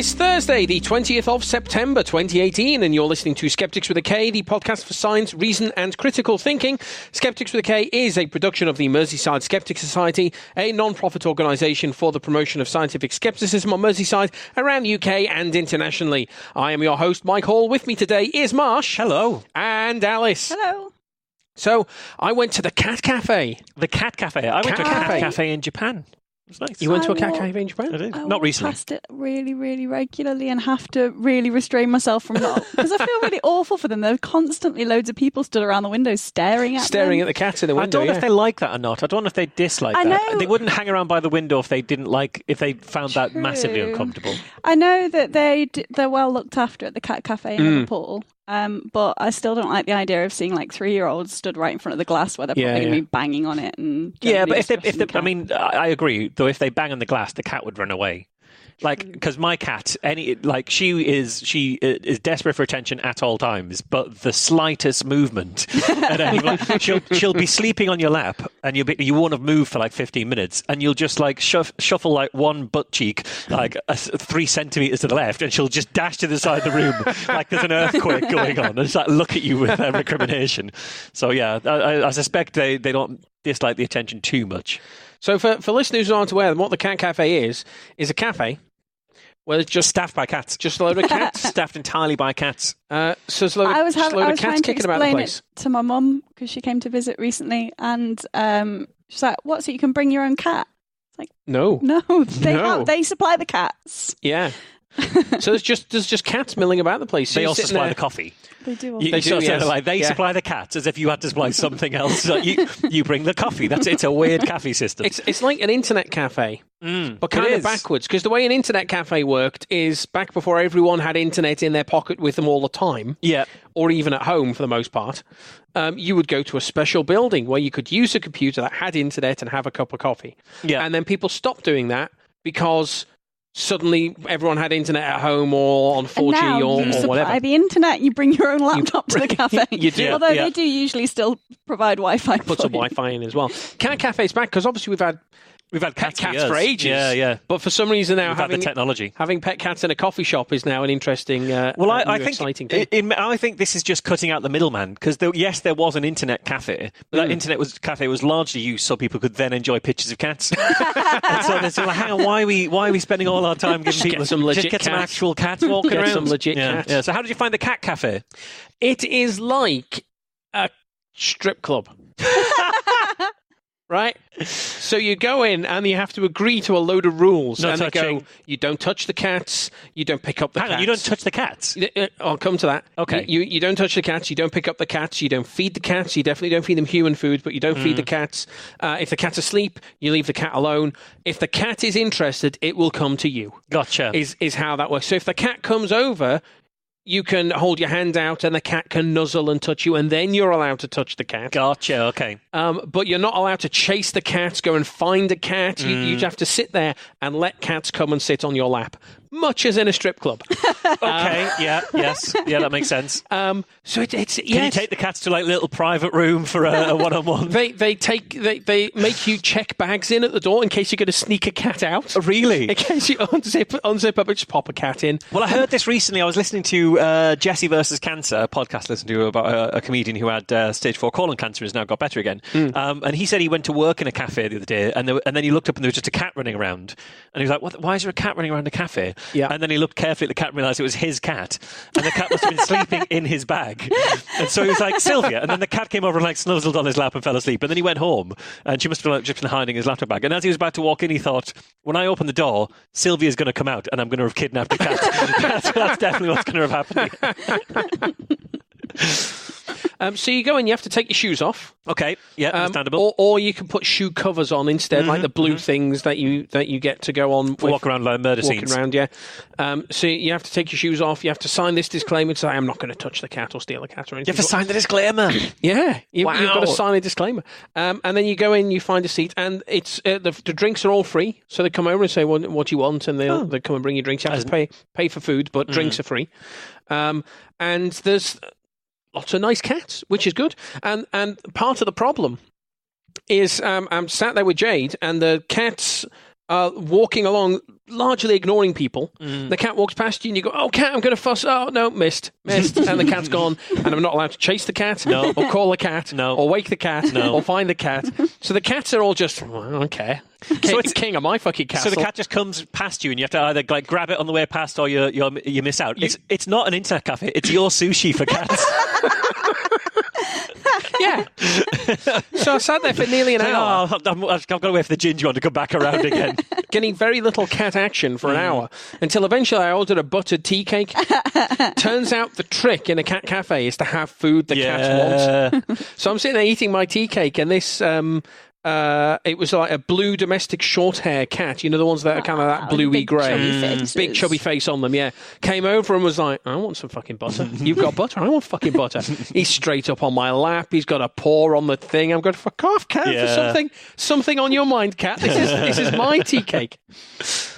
It's Thursday, the 20th of September 2018, and you're listening to Skeptics with a K, the podcast for science, reason and critical thinking. Skeptics with a K is a production of the Merseyside Skeptic Society, a non-profit organisation for the promotion of scientific skepticism on Merseyside, around the UK and internationally. I am your host, Mike Hall. With me today is Marsh. Hello. And Alice. Hello. So, I went to the Cat Cafe. The Cat Cafe. I went to a cat cafe in Japan. It was nice. You went to a cat cafe in Japan? I did. I Not recently. past it really, really regularly and have to really restrain myself from not, because I feel really awful for them. There are constantly loads of people stood around the window staring at them. At the cats in the window. I don't know if they like that or not. I don't know if they dislike I that. know. They wouldn't hang around by the window if they found that True. massively uncomfortable. I know that they're well looked after at the cat cafe in Liverpool. But I still don't like the idea of seeing like 3-year-olds stood right in front of the glass where they're probably going to be banging on it. And Yeah, but if I mean, I agree. Though if they bang on the glass, the cat would run away. Like, because my cat, she is desperate for attention at all times, but the slightest movement at any point, she'll be sleeping on your lap, and you won't have moved for like 15 minutes, and you'll just like shuffle like one butt cheek like 3 centimeters to the left, and she'll just dash to the side of the room like there's an earthquake going on, and just like look at you with recrimination. So yeah, I suspect they don't dislike the attention too much. So for listeners who aren't aware, what the Cat Cafe is a cafe where it's just Staffed by cats. just a load of cats. Staffed entirely by cats. So there's a load of trying cats to kicking about the explain place. it to my mum because she came to visit recently, and she's like, "What? So you can bring your own cat?" It's like, No. they supply the cats. Yeah. So there's just cats milling about the place. So They you're also sitting supply there- the coffee. They do. They do, yes. They Yeah. supply the cats as if you had to supply something else. So you bring the coffee. It's a weird cafe system. It's like an internet cafe, but kind it of is. backwards. Because the way an internet cafe worked is back before everyone had internet in their pocket with them all the time. Yeah. Or even at home for the most part. You would go to a special building where you could use a computer that had internet and have a cup of coffee. Yeah. And then people stopped doing that because suddenly everyone had internet at home or on 4G and now or you supply whatever. the internet. You bring your own laptop to the cafe. You do. Although Yeah. they do usually still provide Wi-Fi. Put for some you. Wi-Fi in as well. Cat Cafe's back because obviously we've had cats for ages. Yeah. But for some reason now We've had the technology. having pet cats in a coffee shop is now an interesting, Well, I new think exciting thing. I think this is just cutting out the middleman because yes, there was an internet cafe, but that internet cafe was largely used so people could then enjoy pictures of cats. And so they're sort of like, hang on, why are we spending all our time giving people get some legit just get some cats. actual cats walking Get around? some legit cats. Yeah. So how did you find the cat cafe? It is like a strip club. Right? So you go in and you have to agree to a load of rules. No and they touching. go, you don't touch the cats, you don't pick up the Hang cats. on, you don't touch the cats. I'll come to that. Okay. You don't touch the cats, you don't pick up the cats, you don't feed the cats, you definitely don't feed them human food, but you don't feed the cats. If the cat's asleep, you leave the cat alone. If the cat is interested, it will come to you. Gotcha. Is how that works. So if the cat comes over, you can hold your hand out and the cat can nuzzle and touch you, and then you're allowed to touch the cat. Gotcha. Okay. But you're not allowed to chase the cat, go and find a cat. You have to sit there and let cats come and sit on your lap, much as in a strip club. Okay. Yes. Yeah, that makes sense. So it's Can you take the cats to like little private room for a one-on-one? They make you check bags in at the door in case you're going to sneak a cat out. Really? In case you unzip up and just pop a cat in. Well, I heard this recently. I was listening to Jesse versus Cancer, a podcast I listened to about a comedian who had stage 4 colon cancer and has now got better again. And he said he went to work in a cafe the other day, and then he looked up and there was just a cat running around. And he was like, why is there a cat running around a cafe? Yeah. And then he looked carefully at the cat and realised it was his cat. And the cat must have been sleeping in his bag. And so he was like, Sylvia. And then the cat came over and like snuzzled on his lap and fell asleep. And then he went home and she must have like, just been hiding his laptop bag. And as he was about to walk in, he thought, when I open the door, Sylvia's going to come out and I'm going to have kidnapped the cat. that's definitely what's going to have happened. So you go in, you have to take your shoes off. Okay, yeah, understandable. Or you can put shoe covers on instead, like the blue things that you get to go on. Walk around like murder walking scenes. around, yeah. So you have to take your shoes off. You have to sign this disclaimer to say, I'm not going to touch the cat or steal the cat or anything. You have to sign the disclaimer. Yeah, you've got to Wow. sign a disclaimer. And then you go in, you find a seat, and it's the drinks are all free. So they come over and say what you want, and they come and bring you drinks. You have to pay for food, but drinks are free. And there's lots of nice cats, which is good. And part of the problem is I'm sat there with Jade, and the cats walking along, largely ignoring people. The cat walks past you and you go, oh, cat, I'm going to fuss. Oh, no, missed. And the cat's gone. And I'm not allowed to chase the cat or call the cat or wake the cat or find the cat. So the cats are all just, okay. So it's king of my fucking castle. So the cat just comes past you and you have to either like grab it on the way past or you miss out. It's not an internet cafe. It's your sushi for cats. Yeah. So I sat there for nearly an hour. I've got to wait for the ginger one to come back around again. Getting very little cat action for an hour until eventually I ordered a buttered tea cake. Turns out the trick in a cat cafe is to have food the cat wants. So I'm sitting there eating my tea cake and this... it was like a blue domestic short hair cat, you know, the ones that are kind of that bluey grey, big chubby face on them. Came over and was like, I want some fucking butter. You've got butter, I want fucking butter. He's straight up on my lap, he's got a paw on the thing. I'm going, fuck off, cat. For something on your mind, cat. This is my tea cake.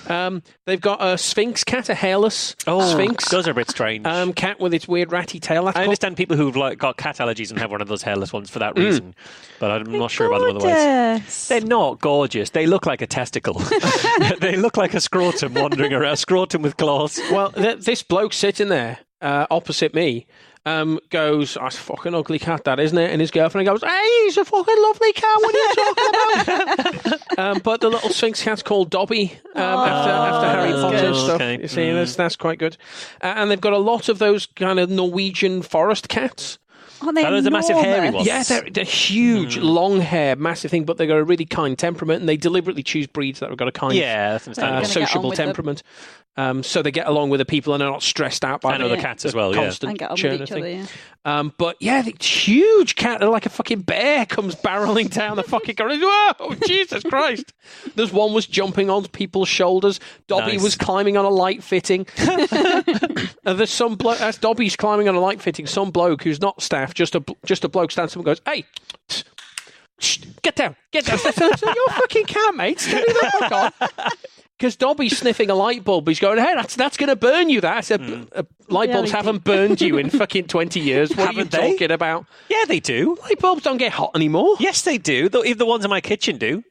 They've got a sphinx cat, a hairless sphinx. Those are a bit strange. Cat with its weird ratty tail. I understand people who've got cat allergies and have one of those hairless ones for that reason, but I'm not sure about them otherwise. They're not gorgeous. They look like a testicle. They look like a scrotum wandering around, a scrotum with claws. Well, this bloke sitting there opposite me goes, that's a fucking ugly cat, that, isn't it? And his girlfriend goes, hey, he's a fucking lovely cat, what are you talking about? But the little sphinx cat's called Dobby after Harry Potter stuff. Okay. You see, that's quite good. And they've got a lot of those kind of Norwegian forest cats. Those are massive hairy ones. Yeah, they're huge, long hair, massive thing, but they've got a really kind temperament, and they deliberately choose breeds that have got a kind, sociable temperament. So they get along with the people and are not stressed out by other cats as well. Constant and get on with each other. But yeah, the huge cat, they're like a fucking bear, comes barreling down the fucking corridor. Whoa, Jesus Christ! There's one was jumping on people's shoulders. Dobby was climbing on a light fitting. There's some bloke as Dobby's climbing on a light fitting. Some bloke who's not staff, just a bloke stands up and goes, "Hey, get down, get down." So you're fucking cat, mate. Steady the fuck on. Because Dobby's sniffing a light bulb. He's going, hey, that's going to burn you. That I said, light bulbs haven't burned you in fucking 20 years. What are you talking about? Yeah, they do. Light bulbs don't get hot anymore. Yes, they do. Even the ones in my kitchen do.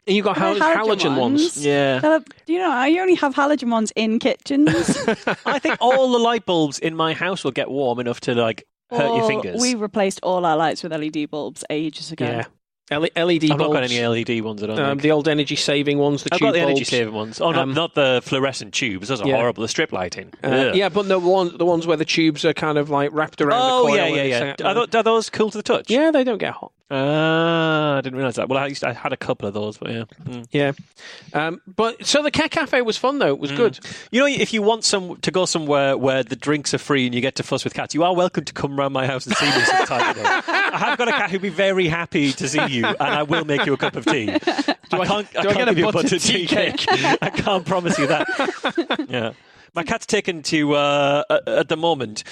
And you've got halogen ones. Yeah. You only have halogen ones in kitchens. I think all the light bulbs in my house will get warm enough to hurt your fingers. We replaced all our lights with LED bulbs ages ago. Yeah. LED bulbs. I've not got any LED ones, I don't think. The old energy-saving ones, the tube bulbs. I've got the energy-saving ones. Oh, not the fluorescent tubes. Those are horrible. The strip lighting. Yeah, but the ones where the tubes are kind of like wrapped around the coil. Oh, yeah. Are those cool to the touch? Yeah, they don't get hot. I didn't realise that. Well, I had a couple of those, but yeah. Yeah. But so the cat cafe was fun, though. It was good. You know, if you want to go somewhere where the drinks are free and you get to fuss with cats, you are welcome to come round my house and see me sometime. I have got a cat who'd be very happy to see you, and I will make you a cup of tea. I can't give you a buttered tea cake. I can't promise you that. Yeah. My cat's taken to, at the moment,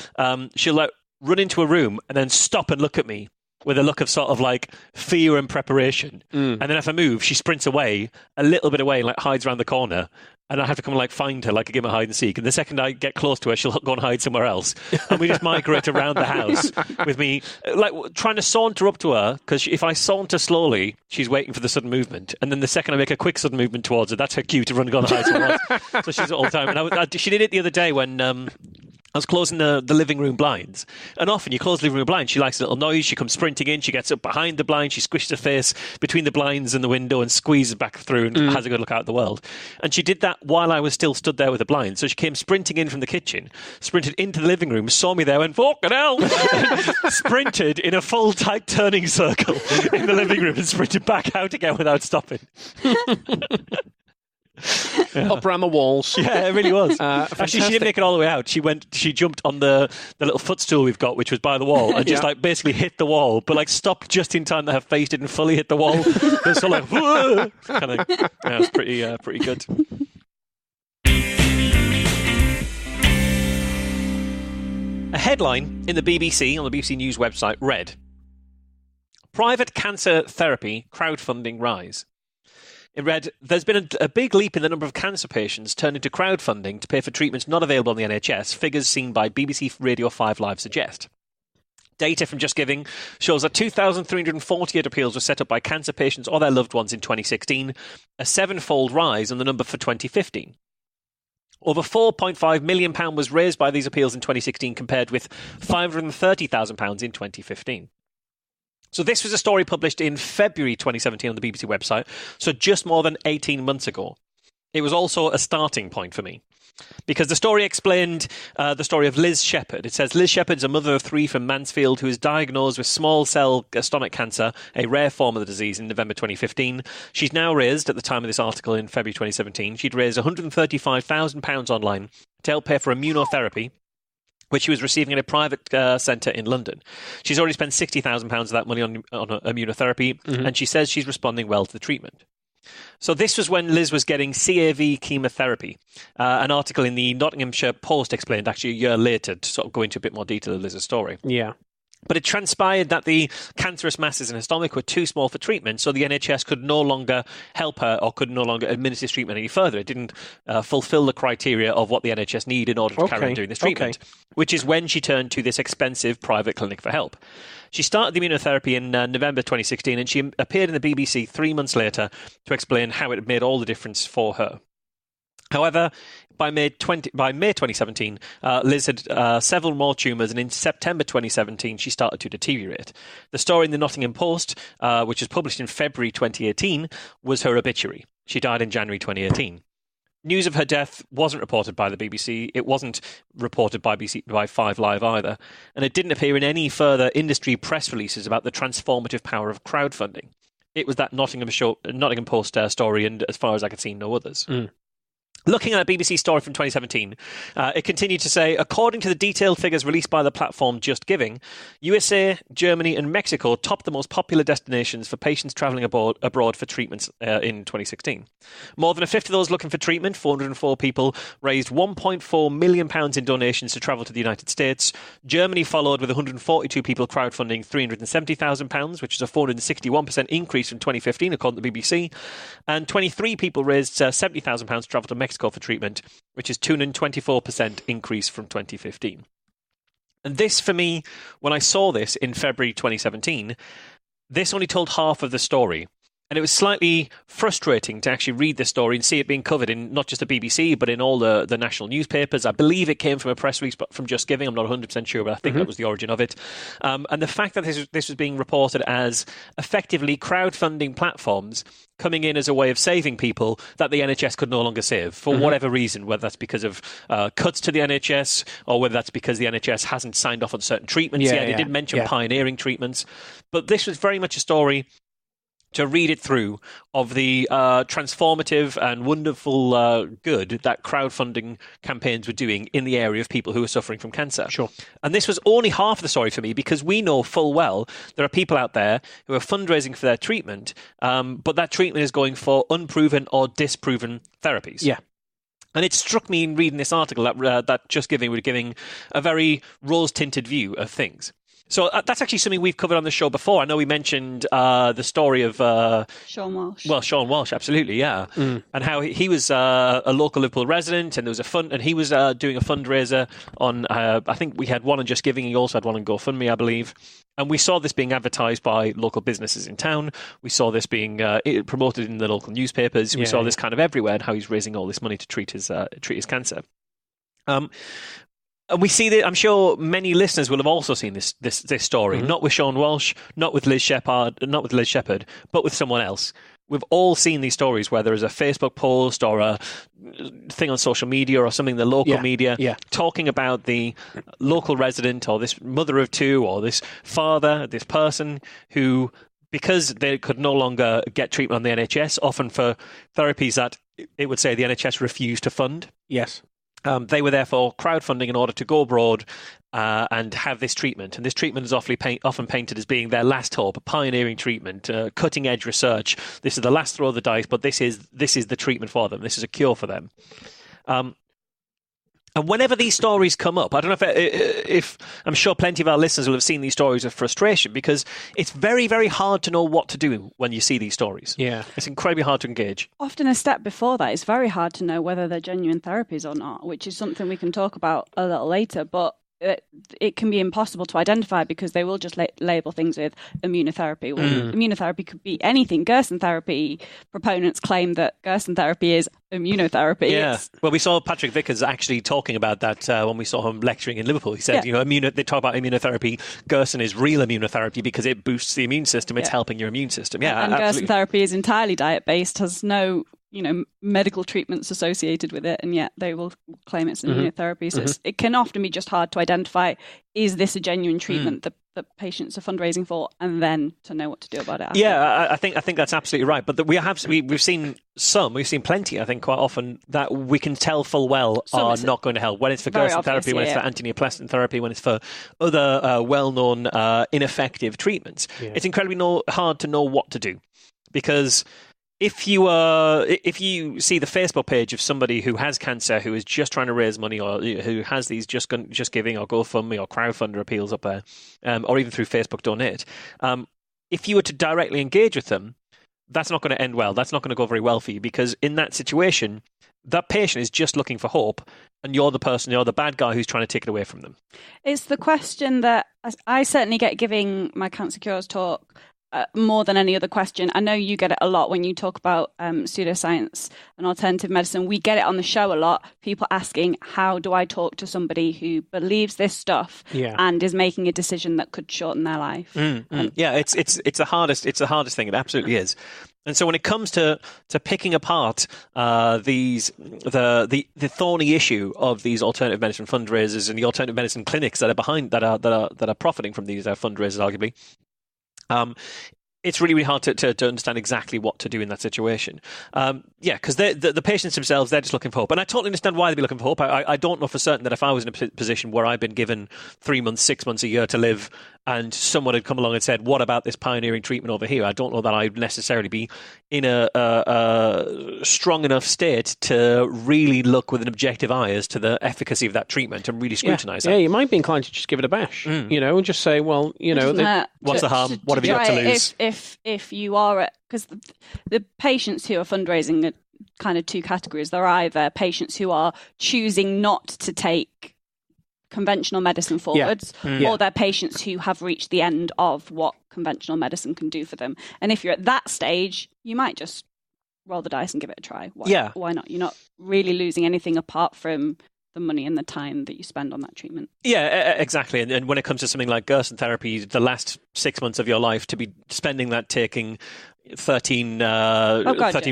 she'll run into a room and then stop and look at me with a look of sort of like fear and preparation. And then if I move, she sprints away, a little bit away, and like hides around the corner. And I have to come and like find her, like a game of hide and seek. And the second I get close to her, she'll go and hide somewhere else. And we just migrate around the house with me, like trying to saunter up to her. Because if I saunter slowly, she's waiting for the sudden movement. And then the second I make a quick sudden movement towards her, that's her cue to run and go and hide somewhere else. So she's all the time. And she did it the other day when I was closing the living room blinds. And often you close the living room blinds, she likes a little noise, she comes sprinting in, she gets up behind the blind, she squishes her face between the blinds and the window and squeezes back through and has a good look out at the world. And she did that while I was still stood there with the blinds. So she came sprinting in from the kitchen, sprinted into the living room, saw me there, went, fucking hell! Sprinted in a full tight turning circle in the living room and sprinted back out again without stopping. Up around the walls. Yeah, it really was. Actually, she didn't make it all the way out. She jumped on the little footstool we've got, which was by the wall, and just like basically hit the wall, but like stopped just in time that her face didn't fully hit the wall. It was sort of like, whoa! Kind of, it was pretty good. A headline in the BBC, on the BBC News website, read, Private cancer therapy crowdfunding rise. It read, there's been a big leap in the number of cancer patients turning to crowdfunding to pay for treatments not available on the NHS, figures seen by BBC Radio 5 Live suggest. Data from Just Giving shows that 2,348 appeals were set up by cancer patients or their loved ones in 2016, a seven-fold rise on the number for 2015. Over £4.5 million was raised by these appeals in 2016 compared with £530,000 in 2015. So this was a story published in February 2017 on the BBC website, so just more than 18 months ago. It was also a starting point for me, because the story explained the story of Liz Shepherd. It says Liz Shepherd is a mother of three from Mansfield who was diagnosed with small cell stomach cancer, a rare form of the disease, in November 2015. She's now raised, at the time of this article in February 2017, she'd raised £135,000 online to help pay for immunotherapy, which she was receiving in a private centre in London. She's already spent £60,000 of that money on immunotherapy, and she says she's responding well to the treatment. So this was when Liz was getting CAV chemotherapy. An article in the Nottinghamshire Post explained actually a year later to sort of go into a bit more detail of Liz's story. Yeah. But it transpired that the cancerous masses in her stomach were too small for treatment, so the NHS could no longer help her or could no longer administer treatment any further. It didn't fulfil the criteria of what the NHS need in order to carry on doing this treatment, which is when she turned to this expensive private clinic for help. She started the immunotherapy in November 2016, and she appeared in the BBC 3 months later to explain how it had made all the difference for her. However, by May 2017, Liz had several more tumours, and in September 2017, she started to deteriorate. The story in the Nottingham Post, which was published in February 2018, was her obituary. She died in January 2018. News of her death wasn't reported by the BBC. It wasn't reported by 5 Live either. And it didn't appear in any further industry press releases about the transformative power of crowdfunding. It was that Nottingham Post story, and as far as I could see, no others. Looking at a BBC story from 2017, it continued to say, according to the detailed figures released by the platform Just Giving, USA, Germany and Mexico topped the most popular destinations for patients travelling abroad for treatments in 2016. More than a fifth of those looking for treatment, 404 people, raised £1.4 million in donations to travel to the United States. Germany followed with 142 people crowdfunding £370,000, which is a 461% increase from 2015, according to the BBC. And 23 people raised £70,000 to travel to Mexico for treatment, which is 224% increase from 2015. And this, for me, when I saw this in February 2017, this only told half of the story. And it was slightly frustrating to actually read this story and see it being covered in not just the BBC, but in all the national newspapers. I believe it came from a press release from Just Giving. I'm not 100% sure, but I think that was the origin of it. And the fact that this was being reported as effectively crowdfunding platforms coming in as a way of saving people that the NHS could no longer save for whatever reason, whether that's because of cuts to the NHS or whether that's because the NHS hasn't signed off on certain treatments yet. They did mention pioneering treatments. But this was very much a story, to read it through, of the transformative and wonderful good that crowdfunding campaigns were doing in the area of people who are suffering from cancer. Sure. And this was only half the story for me, because we know full well there are people out there who are fundraising for their treatment, but that treatment is going for unproven or disproven therapies. Yeah. And it struck me in reading this article that Just Giving were giving a very rose-tinted view of things. So that's actually something we've covered on the show before. I know we mentioned the story of Sean Walsh. Well, Sean Walsh, absolutely, yeah, and how he was a local Liverpool resident, and there was a fund, and he was doing a fundraiser on. I think we had one on Just Giving. He also had one on GoFundMe, I believe. And we saw this being advertised by local businesses in town. We saw this being promoted in the local newspapers. We saw this kind of everywhere, and how he's raising all this money to treat his cancer. And we see that. I'm sure many listeners will have also seen this story, not with Sean Walsh, not with Liz Shepherd, but with someone else. We've all seen these stories where there is a Facebook post or a thing on social media or something in the local media talking about the local resident or this mother of two or this father, this person who, because they could no longer get treatment on the NHS, often for therapies that it would say the NHS refused to fund. Yes. They were therefore crowdfunding in order to go abroad and have this treatment. And this treatment is often painted as being their last hope, a pioneering treatment, cutting-edge research. This is the last throw of the dice, but this is the treatment for them. This is a cure for them. And whenever these stories come up, I don't know if I'm sure plenty of our listeners will have seen these stories of frustration, because it's very, very hard to know what to do when you see these stories. Yeah. It's incredibly hard to engage. Often a step before that, it's very hard to know whether they're genuine therapies or not, which is something we can talk about a little later. But it can be impossible to identify because they will just label things with immunotherapy. Well, immunotherapy could be anything. Gerson therapy proponents claim that Gerson therapy is immunotherapy. Yeah. Well, we saw Patrick Vickers actually talking about that when we saw him lecturing in Liverpool. He said, they talk about immunotherapy. Gerson is real immunotherapy because it boosts the immune system. It's helping your immune system. Yeah, and Gerson therapy is entirely diet-based, has no medical treatments associated with it, and yet they will claim it's immunotherapy. So it can often be just hard to identify, is this a genuine treatment that patients are fundraising for, and then to know what to do about it after. Yeah, I think that's absolutely right. But we've seen plenty, I think, quite often that we can tell full well are not going to help. When it's for Gerson therapy, when it's for antineoplastic therapy, when it's for other well-known ineffective treatments, it's incredibly hard to know what to do. Because if you see the Facebook page of somebody who has cancer, who is just trying to raise money, or who has these just giving or GoFundMe or crowdfunder appeals up there, or even through Facebook Donate, if you were to directly engage with them, that's not going to end well. That's not going to go very well for you, because in that situation, that patient is just looking for hope, and you're the bad guy who's trying to take it away from them. It's the question that I certainly get giving my Cancer Cures talk. More than any other question. I know you get it a lot when you talk about pseudoscience and alternative medicine. We get it on the show a lot. People asking, how do I talk to somebody who believes this stuff and is making a decision that could shorten their life? Yeah, it's the hardest thing. It absolutely is. And so when it comes to picking apart the thorny issue of these alternative medicine fundraisers and the alternative medicine clinics that are behind that are profiting from these fundraisers, arguably. It's really, really hard to understand exactly what to do in that situation. Because the patients themselves, they're just looking for hope. And I totally understand why they'd be looking for hope. I don't know for certain that if I was in a position where I've been given 3 months, 6 months, a year to live, and someone had come along and said, what about this pioneering treatment over here? I don't know that I'd necessarily be in a strong enough state to really look with an objective eye as to the efficacy of that treatment and really scrutinise that. Yeah, you might be inclined to just give it a bash, and just say, well, what's the harm? What have you got to lose? If you are, because the patients who are fundraising are kind of two categories. They're either patients who are choosing not to take conventional medicine forwards, or they're patients who have reached the end of what conventional medicine can do for them. And if you're at that stage, you might just roll the dice and give it a try. Why not? You're not really losing anything apart from the money and the time that you spend on that treatment. Yeah, exactly. And when it comes to something like Gerson therapy, the last 6 months of your life, to be spending that taking 13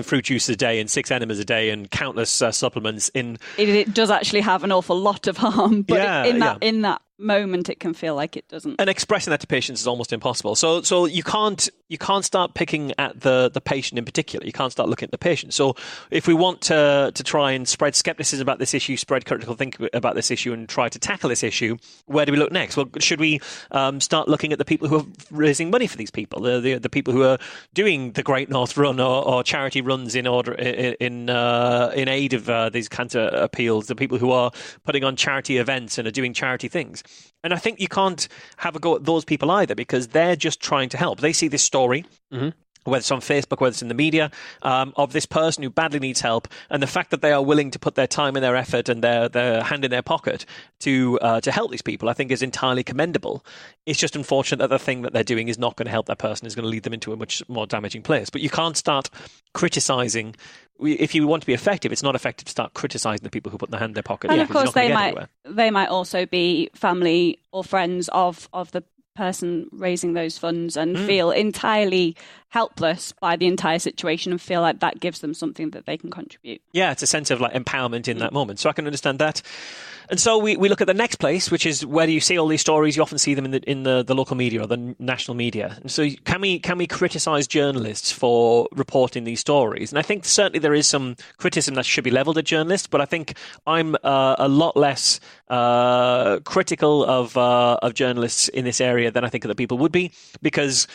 fruit juices a day and 6 enemas a day and countless supplements it does actually have an awful lot of harm, but in that moment it can feel like it doesn't. And expressing that to patients is almost impossible. So you can't start picking at the patient in particular. You can't start looking at the patient. So if we want to try and spread skepticism about this issue, spread critical thinking about this issue, and try to tackle this issue, where do we look next? Well, should we start looking at the people who are raising money for these people, the people who are doing the Great North Run or charity runs in aid of these cancer appeals, the people who are putting on charity events and are doing charity things? And I think you can't have a go at those people either, because they're just trying to help. They see this story, whether it's on Facebook, whether it's in the media, of this person who badly needs help, and the fact that they are willing to put their time and their effort and their hand in their pocket to help these people, I think is entirely commendable. It's just unfortunate that the thing that they're doing is not going to help that person, is going to lead them into a much more damaging place. But you can't start criticising. If you want to be effective, it's not effective to start criticising the people who put their hand in their pocket. And of course, they might also be family or friends of the person raising those funds and feel entirely helpless by the entire situation and feel like that gives them something that they can contribute. Yeah, it's a sense of empowerment in that moment. So I can understand that. And so we look at the next place, which is where do you see all these stories? You often see them in the local media or the national media. And so can we criticise journalists for reporting these stories? And I think certainly there is some criticism that should be levelled at journalists, but I think I'm a lot less critical of journalists in this area than I think other people would be, because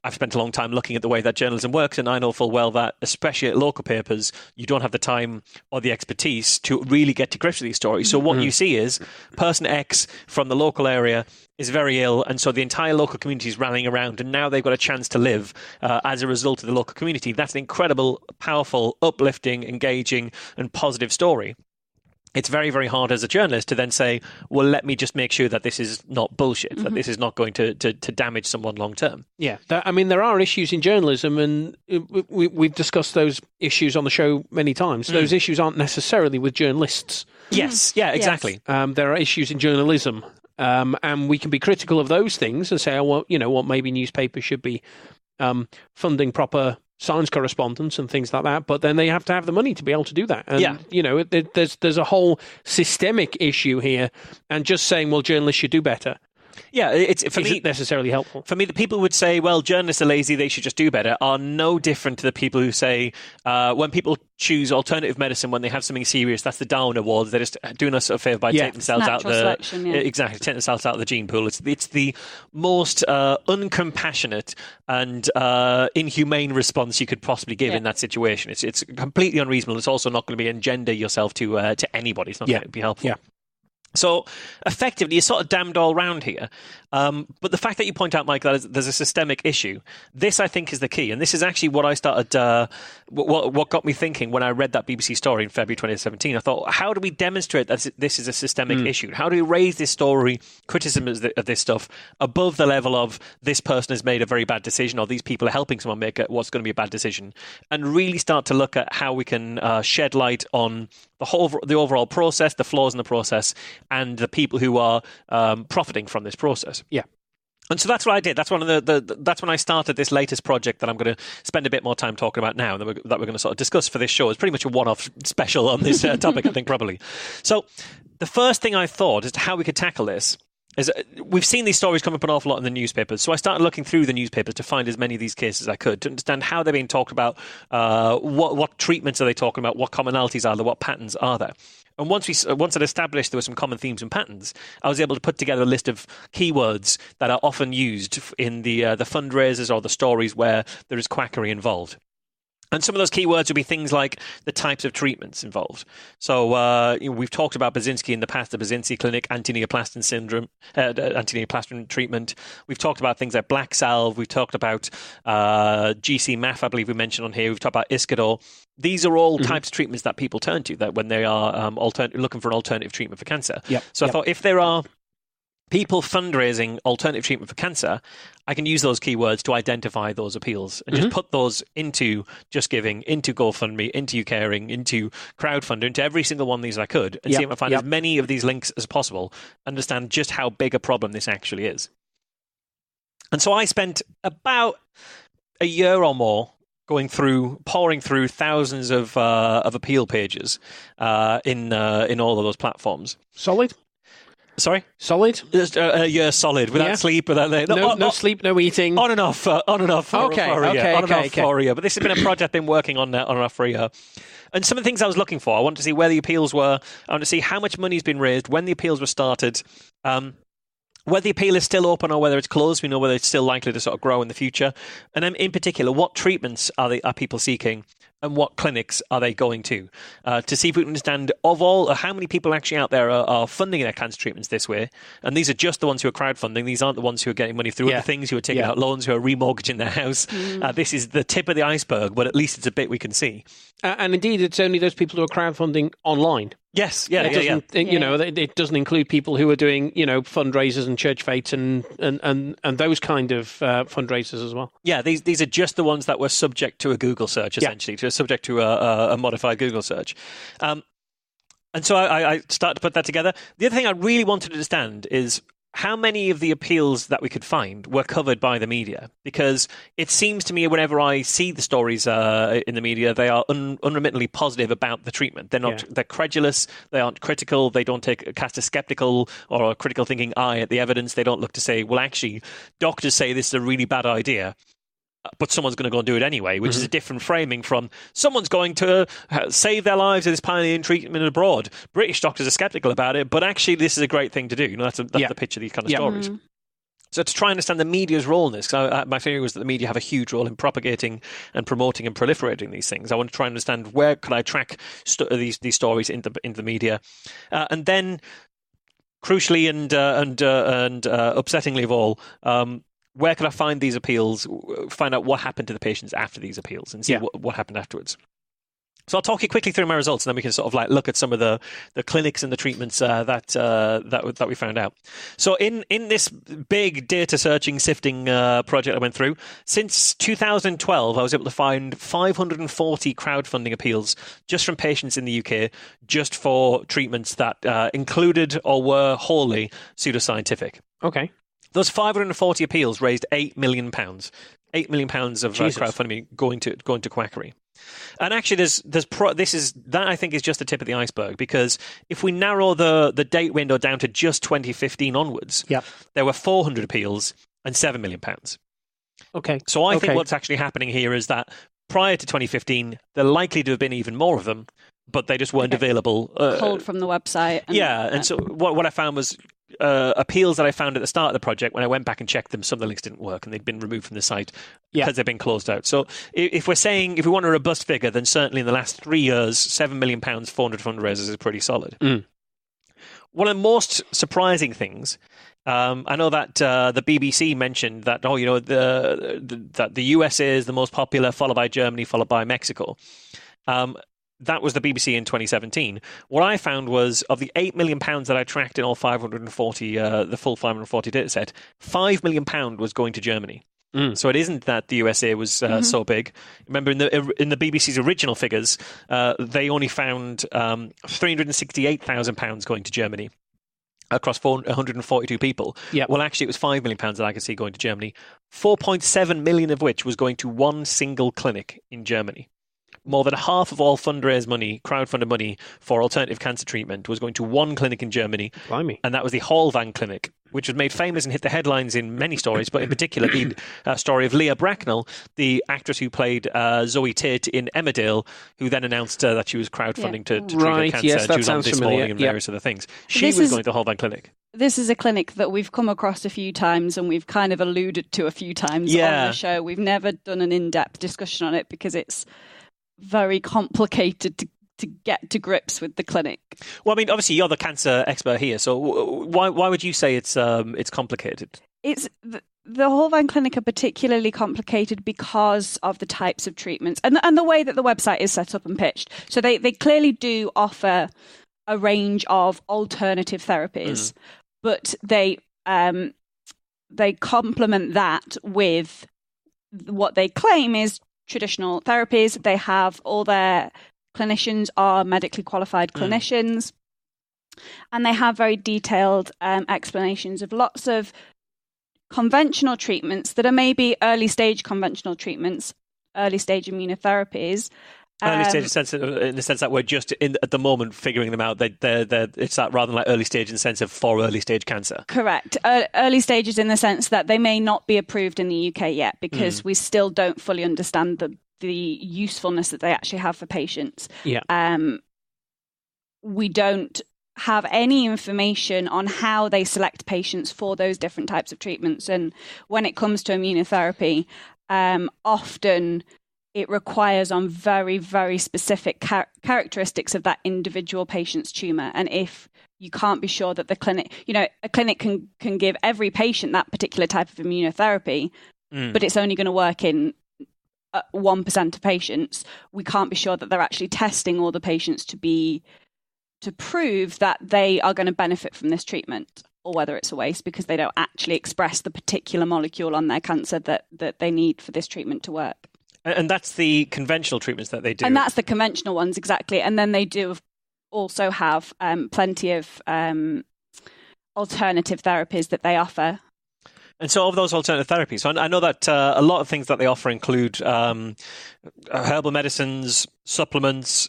I've spent a long time looking at the way that journalism works, and I know full well that, especially at local papers, you don't have the time or the expertise to really get to grips with these stories. So what you see is person X from the local area is very ill, and so the entire local community is rallying around, and now they've got a chance to live as a result of the local community. That's an incredible, powerful, uplifting, engaging, and positive story. it's very, very hard as a journalist to then say, well, let me just make sure that this is not bullshit, that this is not going to damage someone long term. Yeah. There are issues in journalism, and we've discussed those issues on the show many times. Those issues aren't necessarily with journalists. Yes. Yeah, exactly. Yes. There are issues in journalism, and we can be critical of those things and say, oh, well, you know what, maybe newspapers should be funding proper science correspondence and things like that, but then they have to have the money to be able to do that. And, there's a whole systemic issue here, and just saying, well, journalists should do better. Yeah, isn't necessarily helpful. For me, the people who would say, well, journalists are lazy, they should just do better, are no different to the people who say, when people choose alternative medicine when they have something serious, that's the Darwin Awards. They're just doing us a favour by taking themselves out taking themselves out of the gene pool. It's the most uncompassionate and inhumane response you could possibly give in that situation. It's completely unreasonable. It's also not going to be engender yourself to anybody. It's not going to be helpful. Yeah. So effectively, you're sort of damned all round here. But the fact that you point out, Mike, that there's a systemic issue, this I think is the key. And this is actually what I started, what got me thinking when I read that BBC story in February 2017. I thought, how do we demonstrate that this is a systemic issue? How do we raise this story, criticism of this stuff, above the level of this person has made a very bad decision or these people are helping someone make what's going to be a bad decision, and really start to look at how we can shed light on the overall process, the flaws in the process, and the people who are profiting from this process. Yeah. And so that's what I did. That's that's when I started this latest project that I'm going to spend a bit more time talking about now, that we're going to sort of discuss for this show. It's pretty much a one-off special on this topic, I think, probably. So the first thing I thought as to how we could tackle this is we've seen these stories come up an awful lot in the newspapers. So I started looking through the newspapers to find as many of these cases as I could, to understand how they're being talked about, what treatments are they talking about, what commonalities are there, what patterns are there. And once I'd established there were some common themes and patterns, I was able to put together a list of keywords that are often used in the fundraisers or the stories where there is quackery involved. And some of those keywords would be things like the types of treatments involved. So we've talked about Basinski in the past, the Basinski Clinic, antineoplastin syndrome, antineoplastin treatment. We've talked about things like black salve. We've talked about GC-MAF, I believe we mentioned on here. We've talked about Iscador. These are all types of treatments that people turn to that when they are looking for an alternative treatment for cancer. Yep. So I thought if there are people fundraising alternative treatment for cancer, I can use those keywords to identify those appeals and just put those into Just Giving, into GoFundMe, into UCaring, into crowdfunding, into every single one of these I could, and see if I find as many of these links as possible, understand just how big a problem this actually is. And so I spent about a year or more pouring through thousands of appeal pages in all of those platforms. Solid? Sorry? Solid? Just a year solid, without sleep, without no sleep, no eating. On and off for a year. But this has been a project I've been working on and off for a year. And some of the things I was looking for, I wanted to see where the appeals were. I wanted to see how much money has been raised, when the appeals were started, whether the appeal is still open or whether it's closed. We know whether it's still likely to sort of grow in the future. And then in particular, what treatments are people seeking, and what clinics are they going to see if we can understand how many people actually out there are funding their cancer treatments this way. And these are just the ones who are crowdfunding. These aren't the ones who are getting money through other things, who are taking out loans, who are remortgaging their house. This is the tip of the iceberg, but at least it's a bit we can see. And indeed, it's only those people who are crowdfunding online. Yes, it doesn't include people who are doing, fundraisers and church fetes and those kind of fundraisers as well. Yeah, these are just the ones that were subject to a Google search, essentially, subject to a modified Google search. And so I started to put that together. The other thing I really wanted to understand is how many of the appeals that we could find were covered by the media? Because it seems to me whenever I see the stories in the media, they are unremittingly positive about the treatment. They're credulous, they aren't critical, they don't cast a skeptical or a critical thinking eye at the evidence. They don't look to say, well, actually, doctors say this is a really bad idea, but someone's going to go and do it anyway, which is a different framing from someone's going to save their lives with this pioneering treatment abroad. British doctors are skeptical about it, but actually this is a great thing to do. That's the pitch of these kind of stories. So to try and understand the media's role in this, because my theory was that the media have a huge role in propagating and promoting and proliferating these things. I want to try and understand where could I track these stories into the media, and then crucially and upsettingly of all. Where can I find these appeals, find out what happened to the patients after these appeals, and see what happened afterwards. So I'll talk you quickly through my results, and then we can sort of like look at some of the clinics and the treatments that we found out. So in this big data searching, sifting project I went through, since 2012, I was able to find 540 crowdfunding appeals just from patients in the UK, just for treatments that included or were wholly pseudoscientific. Okay. Those 540 appeals raised £8 million. £8 million of crowdfunding going to quackery. And actually, that I think is just the tip of the iceberg, because if we narrow the date window down to just 2015 onwards, there were 400 appeals and £7 million. Okay. So I think what's actually happening here is that prior to 2015, there likely to have been even more of them, but they just weren't available. Pulled from the website. And so what I found was appeals that I found at the start of the project, when I went back and checked them, some of the links didn't work and they'd been removed from the site because they've been closed out. So if we want a robust figure, then certainly in the last 3 years, £7 million, 400 fundraisers is pretty solid. One of the most surprising things, I know that the BBC mentioned that, that the USA is the most popular, followed by Germany, followed by Mexico. That was the BBC in 2017. What I found was, of the £8 million that I tracked in all 540, the full 540 data set, £5 million was going to Germany. So it isn't that the USA was so big. Remember, in the BBC's original figures, they only found £368,000 going to Germany across 142 people. Well, actually, it was £5 million that I could see going to Germany, 4.7 million of which was going to one single clinic in Germany. More than half of all crowdfunded money for alternative cancer treatment was going to one clinic in Germany. Blimey. And that was the Hallvan Clinic, which was made famous and hit the headlines in many stories, but in particular the story of Leah Bracknell, the actress who played Zoe Tate in Emmerdale, who then announced that she was crowdfunding to treat her cancer. Yes, that she was on sounds This familiar. Morning and various other things. She was going to the Hallvan Clinic. This is a clinic that we've come across a few times and we've kind of alluded to a few times on the show. We've never done an in-depth discussion on it because it's very complicated to get to grips with the clinic. Well, I mean, obviously you're the cancer expert here, so why would you say it's complicated? It's the Hallvan Clinic are particularly complicated because of the types of treatments and the way that the website is set up and pitched. So they clearly do offer a range of alternative therapies, but they complement that with what they claim is traditional therapies. They have all their clinicians are medically qualified clinicians, and they have very detailed explanations of lots of conventional treatments that are maybe early stage conventional treatments, early stage immunotherapies. Early stage in the sense that we're just at the moment figuring them out. It's that rather than like early stage in the sense of for early stage cancer. Correct. Early stages in the sense that they may not be approved in the UK yet because we still don't fully understand the usefulness that they actually have for patients. We don't have any information on how they select patients for those different types of treatments. And when it comes to immunotherapy, often it requires on very, very specific characteristics of that individual patient's tumour. And if you can't be sure that the clinic, a clinic can give every patient that particular type of immunotherapy, but it's only going to work in 1% of patients, we can't be sure that they're actually testing all the patients to prove that they are going to benefit from this treatment, or whether it's a waste because they don't actually express the particular molecule on their cancer that they need for this treatment to work. And that's the conventional treatments that they do. And that's the conventional ones, exactly. And then they do also have plenty of alternative therapies that they offer. And so of those alternative therapies, so I know that a lot of things that they offer include herbal medicines, supplements,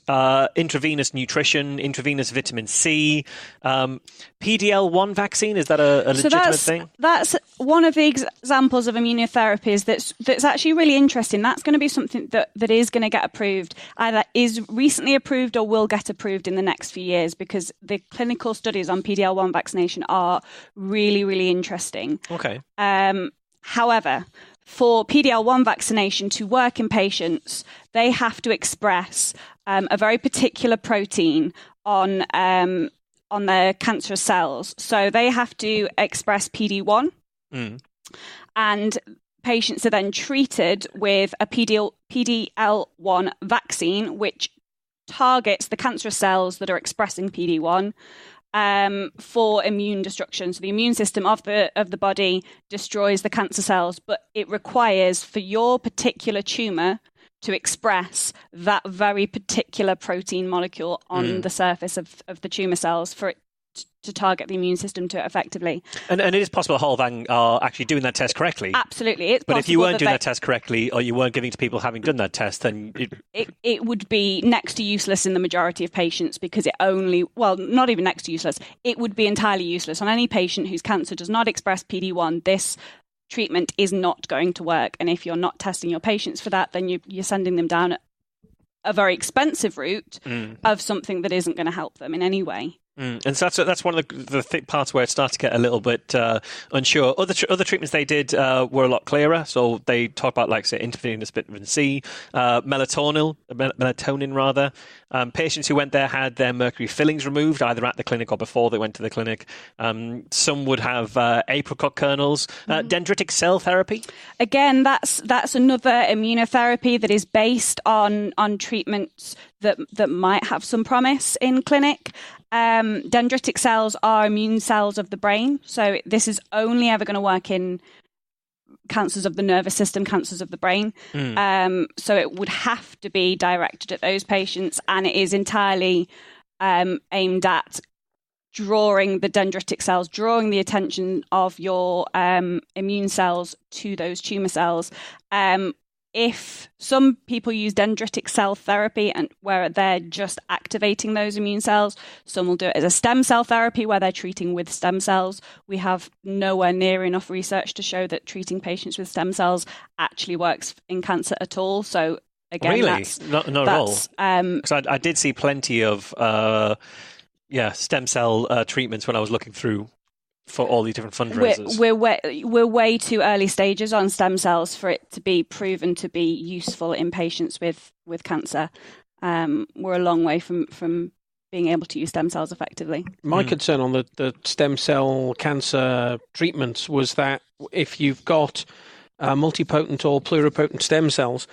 intravenous nutrition, intravenous vitamin C, PD-L1 vaccine. Is that a legitimate thing? That's one of the examples of immunotherapies that's actually really interesting. That's going to be something that is going to get approved, either is recently approved or will get approved in the next few years, because the clinical studies on PD-L1 vaccination are really, really interesting. Okay. However, for PD-L1 vaccination to work in patients, they have to express a very particular protein on their cancerous cells. So they have to express PD-1, and patients are then treated with a PD-L1 vaccine, which targets the cancerous cells that are expressing PD-1 for immune destruction. So the immune system of the body destroys the cancer cells, but it requires for your particular tumor to express that very particular protein molecule on the surface of the tumor cells for it to target the immune system to it effectively. And it is possible Holvang are actually doing that test correctly. Absolutely. It's but possible if you weren't doing that test correctly, or you weren't giving to people having done that test, then it would be next to useless in the majority of patients, because not even next to useless, it would be entirely useless. On any patient whose cancer does not express PD-1, this treatment is not going to work. And if you're not testing your patients for that, then you're sending them down a very expensive route of something that isn't going to help them in any way. And so that's one of the parts where it starts to get a little bit unsure. Other treatments they did were a lot clearer. So they talk about, like, say, intravenous vitamin C, melatonin rather. Patients who went there had their mercury fillings removed, either at the clinic or before they went to the clinic. Some would have apricot kernels. Dendritic cell therapy. Again, that's another immunotherapy that is based on treatments that might have some promise in clinic. Dendritic cells are immune cells of the brain, so this is only ever going to work in cancers of the nervous system, cancers of the brain. So it would have to be directed at those patients, and it is entirely aimed at drawing the dendritic cells, drawing the attention of your immune cells to those tumor cells. If some people use dendritic cell therapy and where they're just activating those immune cells, some will do it as a stem cell therapy where they're treating with stem cells. We have nowhere near enough research to show that treating patients with stem cells actually works in cancer at all. So again, really? Not at all. Because I did see plenty of stem cell treatments when I was looking through for all these different fundraisers. We're way too early stages on stem cells for it to be proven to be useful in patients with cancer. We're a long way from being able to use stem cells effectively. My concern on the stem cell cancer treatments was that if you've got multipotent or pluripotent stem cells,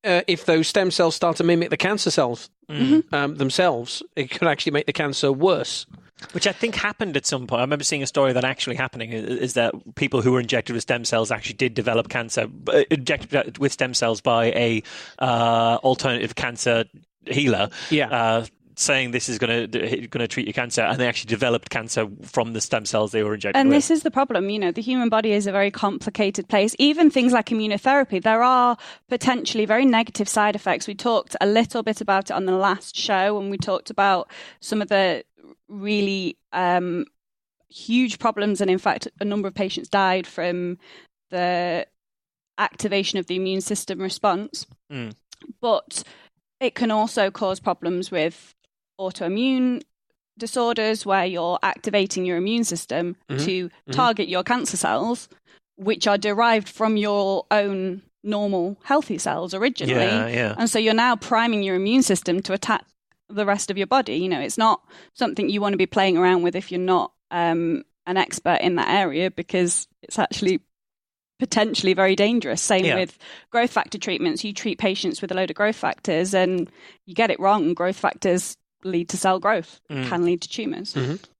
if those stem cells start to mimic the cancer cells themselves, it could actually make the cancer worse. Which I think happened at some point. I remember seeing a story that actually happening is that people who were injected with stem cells actually did develop cancer, injected with stem cells by a alternative cancer healer. Saying this is going to treat your cancer, and they actually developed cancer from the stem cells they were injected with. And this is the problem, the human body is a very complicated place. Even things like immunotherapy, there are potentially very negative side effects. We talked a little bit about it on the last show, and we talked about some of the really huge problems, and in fact a number of patients died from the activation of the immune system response. But it can also cause problems with autoimmune disorders where you're activating your immune system to target your cancer cells, which are derived from your own normal healthy cells originally. And so you're now priming your immune system to attack the rest of your body. It's not something you want to be playing around with if you're not an expert in that area, because it's actually potentially very dangerous. Same with growth factor treatments. You treat patients with a load of growth factors and you get it wrong. Growth factors lead to cell growth, can lead to tumors.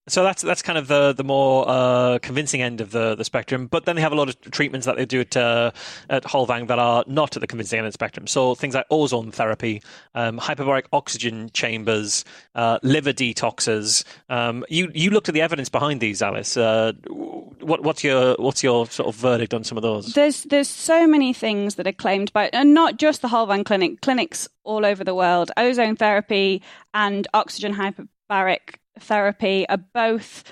So that's kind of the more convincing end of the spectrum. But then they have a lot of treatments that they do at Holvang that are not at the convincing end of the spectrum. So things like ozone therapy, hyperbaric oxygen chambers, liver detoxes. You looked at the evidence behind these, Alice. What's your sort of verdict on some of those? There's so many things that are claimed by, and not just the Holvang clinic, clinics all over the world. Ozone therapy and oxygen hyperbaric therapy are both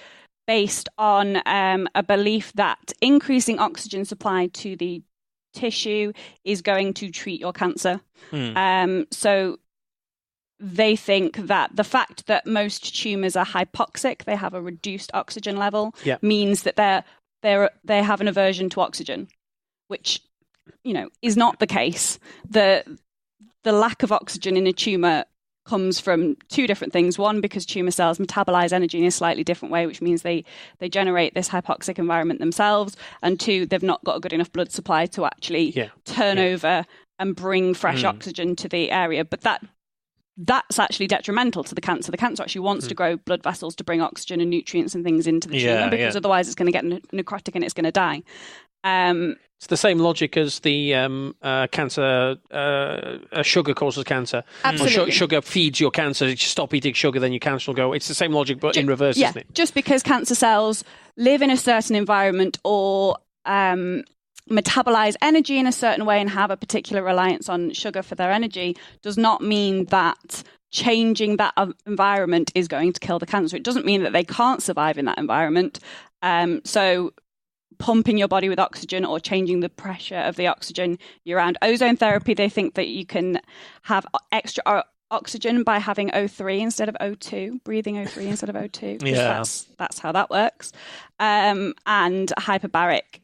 based on a belief that increasing oxygen supply to the tissue is going to treat your cancer. So they think that the fact that most tumors are hypoxic, they have a reduced oxygen level, means that they have an aversion to oxygen, which is not the case. The lack of oxygen in a tumor comes from two different things. One, because tumor cells metabolize energy in a slightly different way, which means they generate this hypoxic environment themselves. And two, they've not got a good enough blood supply to actually turn over and bring fresh oxygen to the area. But that's actually detrimental to the cancer. The cancer actually wants to grow blood vessels to bring oxygen and nutrients and things into the tumour, because otherwise it's going to get necrotic and it's going to die. It's the same logic as the cancer. Sugar causes cancer. Absolutely. Or sugar feeds your cancer. If you stop eating sugar, then your cancer will go. It's the same logic, but in reverse, isn't it? Just because cancer cells live in a certain environment or metabolize energy in a certain way and have a particular reliance on sugar for their energy does not mean that changing that environment is going to kill the cancer. It doesn't mean that they can't survive in that environment. So pumping your body with oxygen or changing the pressure of the oxygen year round. Ozone therapy, they think that you can have extra oxygen by having O3 instead of O2, breathing O3 instead of O2. Yeah. That's how that works. And hyperbaric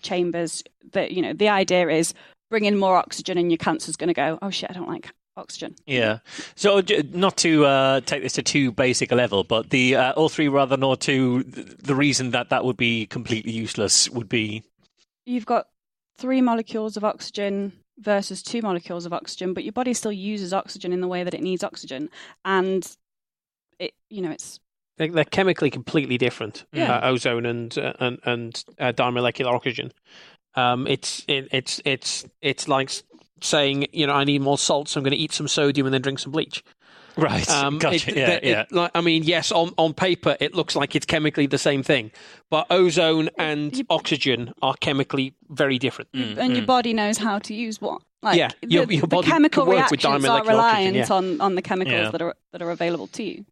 chambers, that, the idea is bring in more oxygen and your cancer's going to go, oh shit, I don't like oxygen. Yeah. So not to take this to too basic a level, but the O3 rather than O2, the reason that would be completely useless would be... You've got 3 molecules of oxygen versus 2 molecules of oxygen, but your body still uses oxygen in the way that it needs oxygen. And it's... They're chemically completely different. Yeah. Ozone and dimolecular oxygen. It's like saying, I need more salt, so I'm going to eat some sodium and then drink some bleach. Right. Gotcha. Yes, on paper it looks like it's chemically the same thing, but ozone and oxygen are chemically very different. And your body knows how to use what. Your the body chemical can work with reactions are dimolecular reliant oxygen, on the chemicals that are available to you.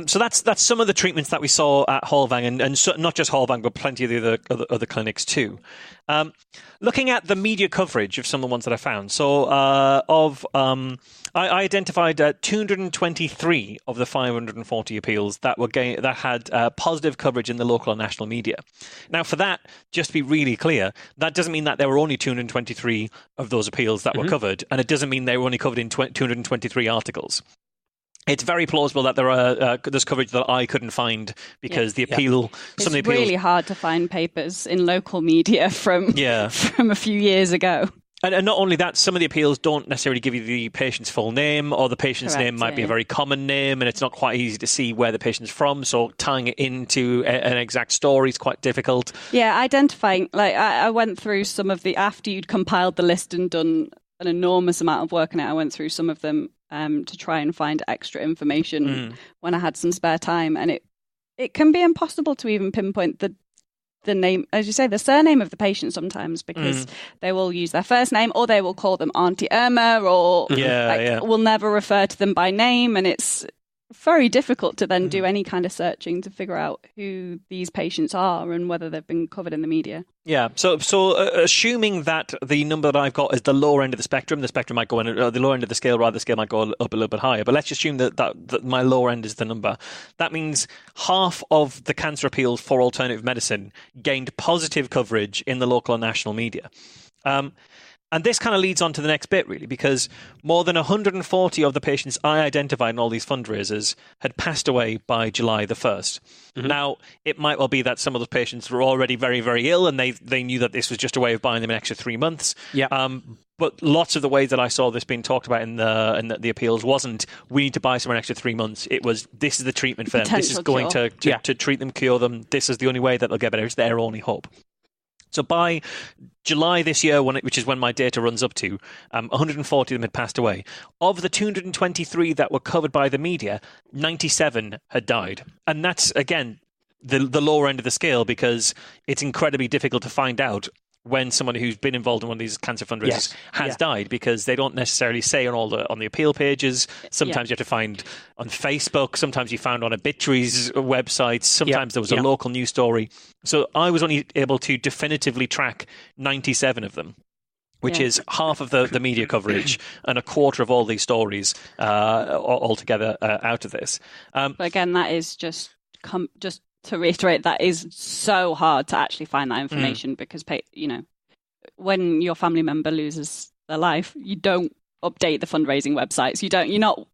So that's some of the treatments that we saw at Hallvang, and so, not just Hallvang, but plenty of the other clinics too. Looking at the media coverage of some of the ones that I found, so I identified 223 of the 540 appeals that had positive coverage in the local and national media. Now, for that, just to be really clear, that doesn't mean that there were only 223 of those appeals that were covered, and it doesn't mean they were only covered in 223 articles. It's very plausible that there's coverage that I couldn't find because the appeal. It's really hard to find papers in local media from a few years ago. And not only that, some of the appeals don't necessarily give you the patient's full name, or the patient's name might be a very common name, and it's not quite easy to see where the patient's from. So tying it into an exact story is quite difficult. Yeah, identifying. I went through some of after you'd compiled the list and done an enormous amount of work on it. I went through some of them to try and find extra information when I had some spare time, and it can be impossible to even pinpoint the name, as you say, the surname of the patient sometimes, because they will use their first name, or they will call them Auntie Irma, or will never refer to them by name, and it's very difficult to then do any kind of searching to figure out who these patients are and whether they've been covered in the media. Yeah. So assuming that the number that I've got is the lower end of the spectrum might go in the lower end of the scale, rather the scale might go up a little bit higher. But let's assume that my lower end is the number. That means half of the cancer appeals for alternative medicine gained positive coverage in the local and national media. And this kind of leads on to the next bit, really, because more than 140 of the patients I identified in all these fundraisers had passed away by July the 1st. Now, it might well be that some of those patients were already very, very ill, and they knew that this was just a way of buying them an extra 3 months. But lots of the ways that I saw this being talked about in the appeals wasn't, we need to buy someone an extra 3 months. It was, this is the treatment for them. This is going to treat them, cure them. This is the only way that they'll get better. It's their only hope. So by July this year, which is when my data runs up to, 140 of them had passed away. Of the 223 that were covered by the media, 97 had died. And that's, again, the lower end of the scale, because it's incredibly difficult to find out when someone who's been involved in one of these cancer fundraisers has died, because they don't necessarily say on the appeal pages. Sometimes you have to find on Facebook. Sometimes you found on obituaries websites. Sometimes there was a local news story. So I was only able to definitively track 97 of them, which is half of the media coverage and a quarter of all these stories altogether out of this. But again, that is just to reiterate, that is so hard to actually find that information, because when your family member loses their life, you don't update the fundraising websites. You're not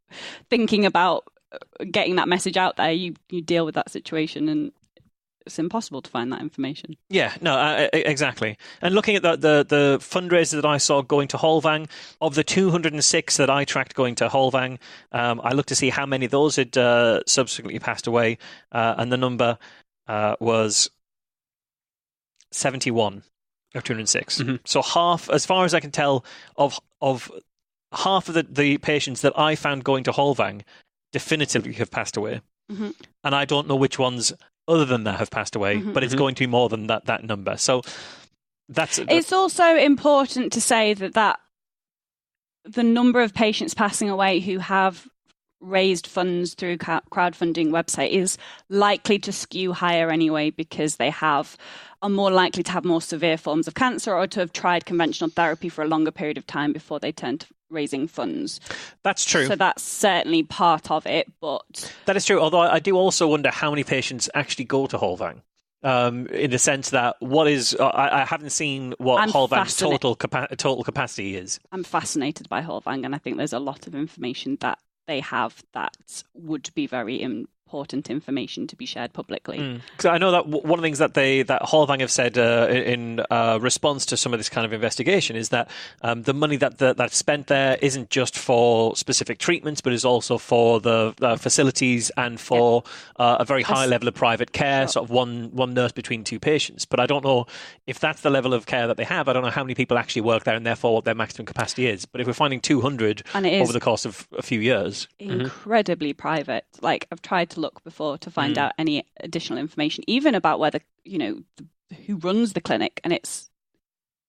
thinking about getting that message out there. You deal with that situation, and it's impossible to find that information. Yeah, no, exactly. And looking at the fundraisers that I saw going to Holvang, of the 206 that I tracked going to Holvang, I looked to see how many of those had subsequently passed away, and the number was 71 of 206. Mm-hmm. So half, as far as I can tell, of half of the patients that I found going to Holvang definitively have passed away. Mm-hmm. And I don't know which ones other than that have passed away, but it's going to be more than that number. So it's also important to say that the number of patients passing away who have raised funds through crowdfunding website is likely to skew higher anyway, because they are more likely to have more severe forms of cancer or to have tried conventional therapy for a longer period of time before they turn to raising funds. That's true. So that's certainly part of it, but... That is true, although I do also wonder how many patients actually go to Holvang. In the sense that I haven't seen what Holvang's total capacity is. I'm fascinated by Holvang, and I think there's a lot of information that they have that would be very important information to be shared publicly. Because I know that one of the things that Holvang have said in response to some of this kind of investigation is that the money that's spent there isn't just for specific treatments, but is also for the facilities and for a very high level of private care, sort of one nurse between two patients. But I don't know if that's the level of care that they have. I don't know how many people actually work there and therefore what their maximum capacity is. But if we're finding 200 over the course of a few years... Incredibly private. Like, I've tried to look before to find out any additional information, even about whether, who runs the clinic, and it's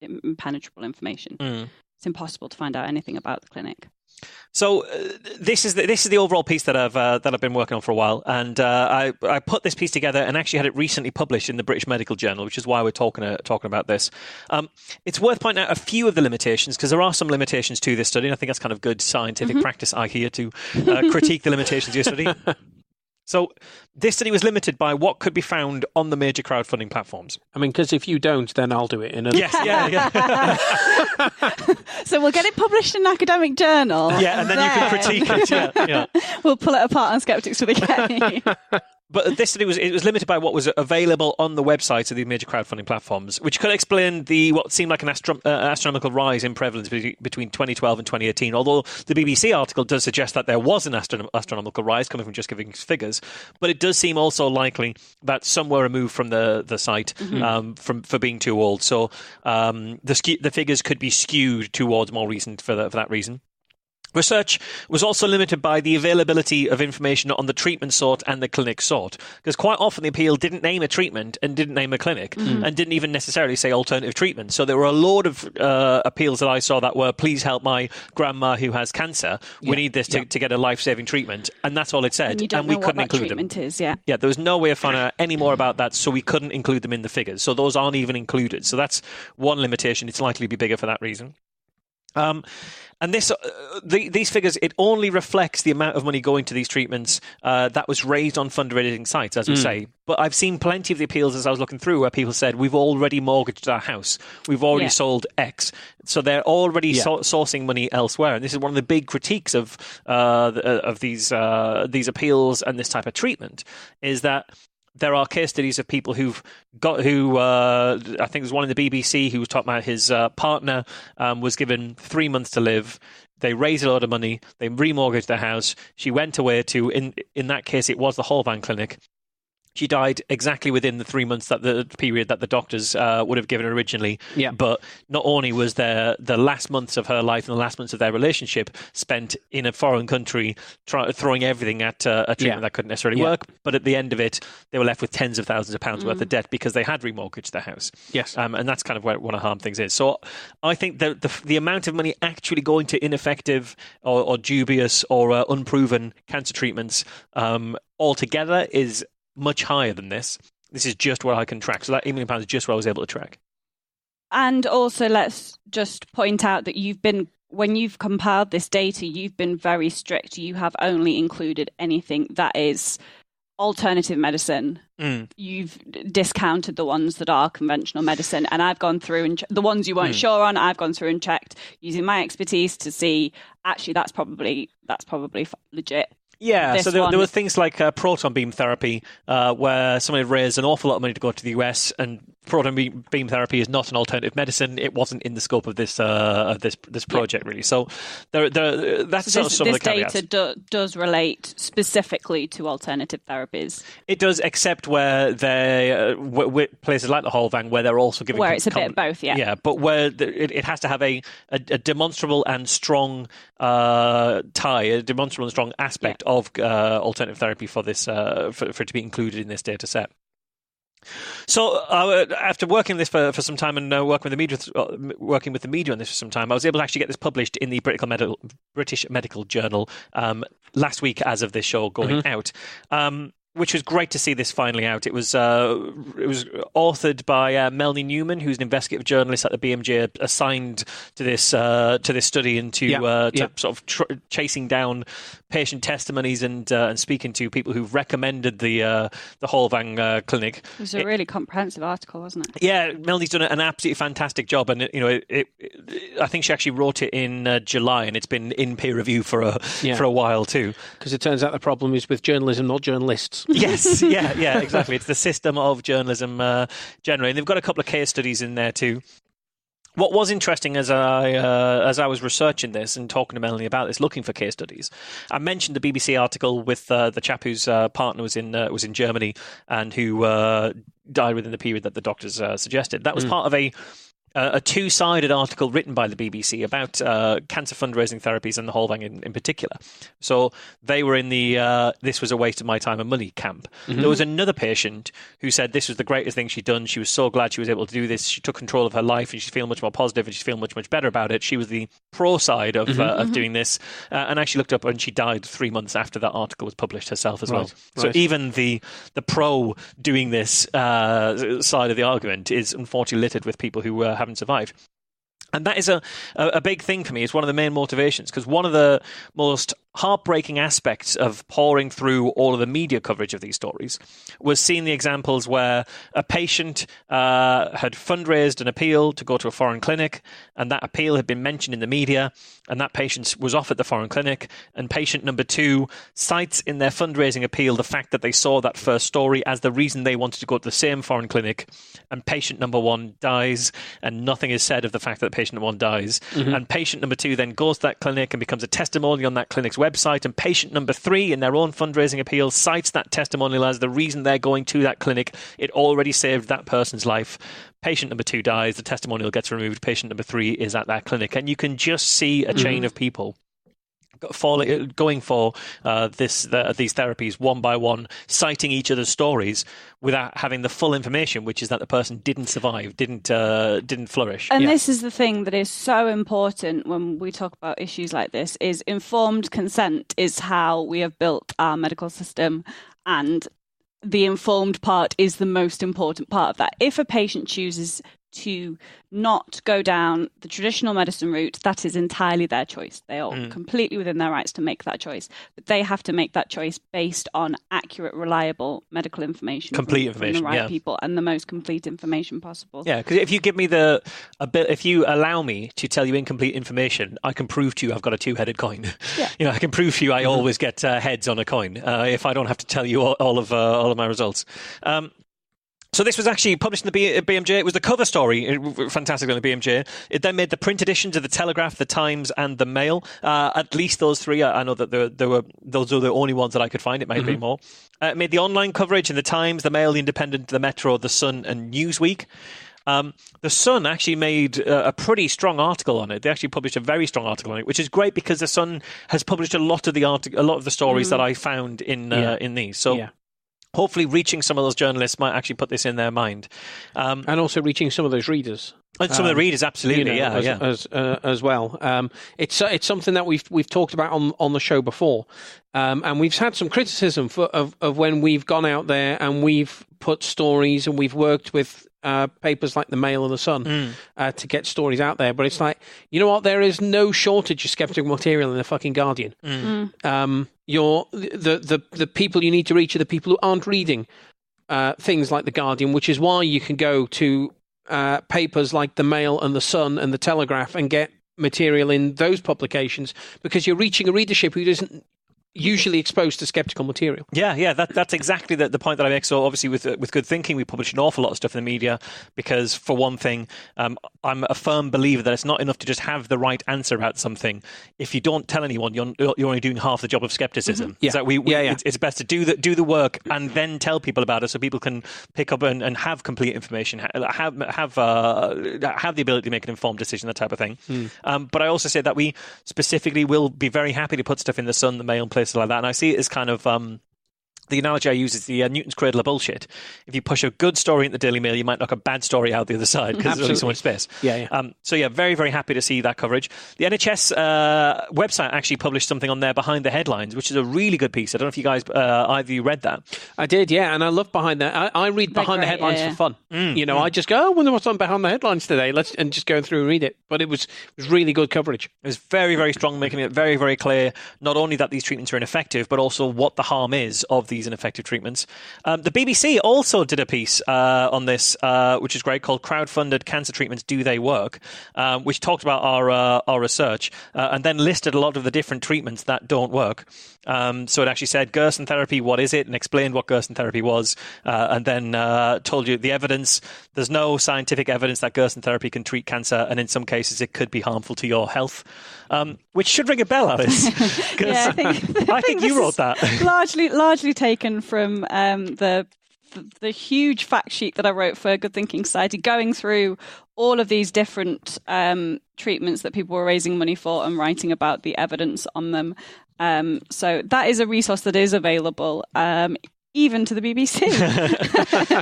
impenetrable information. It's impossible to find out anything about the clinic. So this is the overall piece that I've been working on for a while, and I put this piece together and actually had it recently published in the British Medical Journal, which is why we're talking about this. It's worth pointing out a few of the limitations, because there are some limitations to this study, and I think that's kind of good scientific practice, I hear, to critique the limitations of your study. So this study was limited by what could be found on the major crowdfunding platforms. I mean, because if you don't, then I'll do it. Yes, yeah. So we'll get it published in an academic journal. Yeah, and then you can critique it. Yeah. We'll pull it apart on Skeptics with a K. But this study was limited by what was available on the websites of the major crowdfunding platforms, which could explain what seemed like an astronomical rise in prevalence between 2012 and 2018. Although the BBC article does suggest that there was an astronomical rise coming from just giving figures, but it does seem also likely that some were removed from the site for being too old. So the figures could be skewed towards more recent for that reason. Research was also limited by the availability of information on the treatment sort and the clinic sort, because quite often the appeal didn't name a treatment and didn't name a clinic and didn't even necessarily say alternative treatment. So there were a load of appeals that I saw that were, please help my grandma who has cancer. We need this to get a life-saving treatment. And that's all it said. And we couldn't include them. Yeah, there was no way of finding out any more about that, so we couldn't include them in the figures. So those aren't even included. So that's one limitation. It's likely to be bigger for that reason. And these figures, it only reflects the amount of money going to these treatments that was raised on fundraising sites, as we say. But I've seen plenty of the appeals as I was looking through where people said, we've already mortgaged our house. We've already sold X. So they're already sourcing money elsewhere. And this is one of the big critiques of these appeals and this type of treatment, is that there are case studies of people I think there's one in the BBC who was talking about his partner was given 3 months to live. They raised a lot of money. They remortgaged their house. She went away to, in that case, it was the Holvang Clinic. She died exactly within the 3 months that the period that the doctors would have given her originally. Yeah. But not only was there the last months of her life and the last months of their relationship spent in a foreign country throwing everything at a treatment that couldn't necessarily work, but at the end of it, they were left with tens of thousands of pounds worth of debt because they had remortgaged their house. Yes. And that's kind of where one of the harm things is. So I think the amount of money actually going to ineffective or dubious or unproven cancer treatments altogether is much higher than this. This is just what I can track. So that £8 million is just what I was able to track. And also, let's just point out that when you've compiled this data, you've been very strict. You have only included anything that is alternative medicine. You've discounted the ones that are conventional medicine, and I've gone through and the ones you weren't sure on, I've gone through and checked using my expertise to see actually that's probably legit. Yeah, This so there one- were things like proton beam therapy, where somebody raised an awful lot of money to go to the US, and proton beam therapy is not an alternative medicine. It wasn't in the scope of this project, really. So that's So some of the this caveats. data does relate specifically to alternative therapies. It does, except where places like the Holvang, where they're also giving Where it's a bit of both, yeah. Yeah, but where it has to have a demonstrable and strong tie, a demonstrable and strong aspect of alternative therapy for this for it to be included in this data set. So after working this for some time and working with the media on this for some time, I was able to actually get this published in the British Medical Journal last week, as of this show going out. Which was great to see this finally out. It was authored by Melanie Newman, who's an investigative journalist at the BMJ, assigned to this study and to sort of chasing down patient testimonies and speaking to people who've recommended the Holvang clinic. It was a really comprehensive article, wasn't it? Yeah, Melanie's done an absolutely fantastic job, and I think she actually wrote it in July, and it's been in peer review for a while too. Because it turns out the problem is with journalism, not journalists. Yes, yeah, exactly. It's the system of journalism generally, and they've got a couple of case studies in there too. What was interesting as I was researching this and talking to Melanie about this, looking for case studies, I mentioned the BBC article with the chap whose partner was in Germany and who died within the period that the doctors suggested. That was part of a two-sided article written by the BBC about cancer fundraising therapies and the Holvang in particular. So they were in the this was a waste of my time and money camp. There was another patient who said this was the greatest thing she'd done. She was so glad she was able to do this. She took control of her life and she's feeling much more positive and she's feeling much, much better about it. She was the pro side of doing this, and actually looked up and she died 3 months after that article was published herself as well. So even the pro doing this side of the argument is unfortunately littered with people who haven't survived. And that is a big thing for me. It's one of the main motivations, because one of the most heartbreaking aspects of pouring through all of the media coverage of these stories was seeing the examples where a patient had fundraised an appeal to go to a foreign clinic, and that appeal had been mentioned in the media, and that patient was off at the foreign clinic, and patient number 2 cites in their fundraising appeal the fact that they saw that first story as the reason they wanted to go to the same foreign clinic, and patient number 1 dies, and nothing is said of the fact that patient number 1 dies, and patient number 2 then goes to that clinic and becomes a testimonial on that clinic's website, and patient number 3 in their own fundraising appeal cites that testimonial as the reason they're going to that clinic. It already saved that person's life. Patient number 2 dies, the testimonial gets removed, patient number 3 is at that clinic, and you can just see a chain of people going for these therapies one by one, citing each other's stories without having the full information, which is that the person didn't survive, didn't flourish. And this is the thing that is so important when we talk about issues like this: is informed consent is how we have built our medical system, and the informed part is the most important part of that. If a patient chooses to not go down the traditional medicine route, that is entirely their choice. They are completely within their rights to make that choice. But they have to make that choice based on accurate, reliable medical information. Complete from information, the right people, and the most complete information possible. Yeah, because if you give me if you allow me to tell you incomplete information, I can prove to you I've got a two-headed coin. Yeah. I can prove to you I always get heads on a coin if I don't have to tell you all of my results. So this was actually published in the BMJ. It was the cover story, fantastic on the BMJ. It then made the print editions of the Telegraph, the Times, and the Mail. At least those 3. I know that those are the only ones that I could find. It might be more. It made the online coverage in the Times, the Mail, the Independent, the Metro, the Sun, and Newsweek. The Sun actually made a pretty strong article on it. They actually published a very strong article on it, which is great because the Sun has published a lot of the stories that I found in these. So. Hopefully reaching some of those journalists might actually put this in their mind. And also reaching some of those readers. And some of the readers, absolutely, as well. It's something that we've talked about on the show before. And we've had some criticism of when we've gone out there and we've put stories and we've worked with papers like the Mail and the Sun to get stories out there. But it's like, you know what? There is no shortage of skeptical material in the fucking Guardian. The people you need to reach are the people who aren't reading things like the Guardian, which is why you can go to papers like the Mail and the Sun and the Telegraph and get material in those publications, because you're reaching a readership who isn't usually exposed to skeptical material. Yeah, that's exactly the point that I make. So obviously with Good Thinking, we publish an awful lot of stuff in the media because, for one thing, I'm a firm believer that it's not enough to just have the right answer about something. If you don't tell anyone, you're only doing half the job of skepticism. Yeah. So it's best to do the work and then tell people about it, so people can pick up and have complete information, have the ability to make an informed decision, that type of thing. But I also say that we specifically will be very happy to put stuff in the Sun, the Mail, and places like that. And I see it as kind of the analogy I use is the Newton's cradle of bullshit. If you push a good story in the Daily Mail, you might knock a bad story out the other side because there's only so much space. So very, very happy to see that coverage. The NHS website actually published something on there behind the headlines, which is a really good piece. I don't know if you guys either of you read that. I did, yeah, and I love behind that. I read behind the headlines for fun. I just go, I wonder what's on behind the headlines today. And just go through and read it. But it was really good coverage. It was very, very strong, making it very, very clear not only that these treatments are ineffective, but also what the harm is of these ineffective treatments. The BBC also did a piece on this, which is great, called "Crowdfunded Cancer Treatments, Do They Work?", which talked about our research and then listed a lot of the different treatments that don't work. So it actually said Gerson therapy, what is it, and explained what Gerson therapy was, and then told you the evidence. There's no scientific evidence that Gerson therapy can treat cancer, and in some cases it could be harmful to your health, which should ring a bell, Alice. Yeah, I think you wrote that. largely taken from the huge fact sheet that I wrote for Good Thinking Society, going through all of these different treatments that people were raising money for and writing about the evidence on them. So that is a resource that is available, even to the BBC.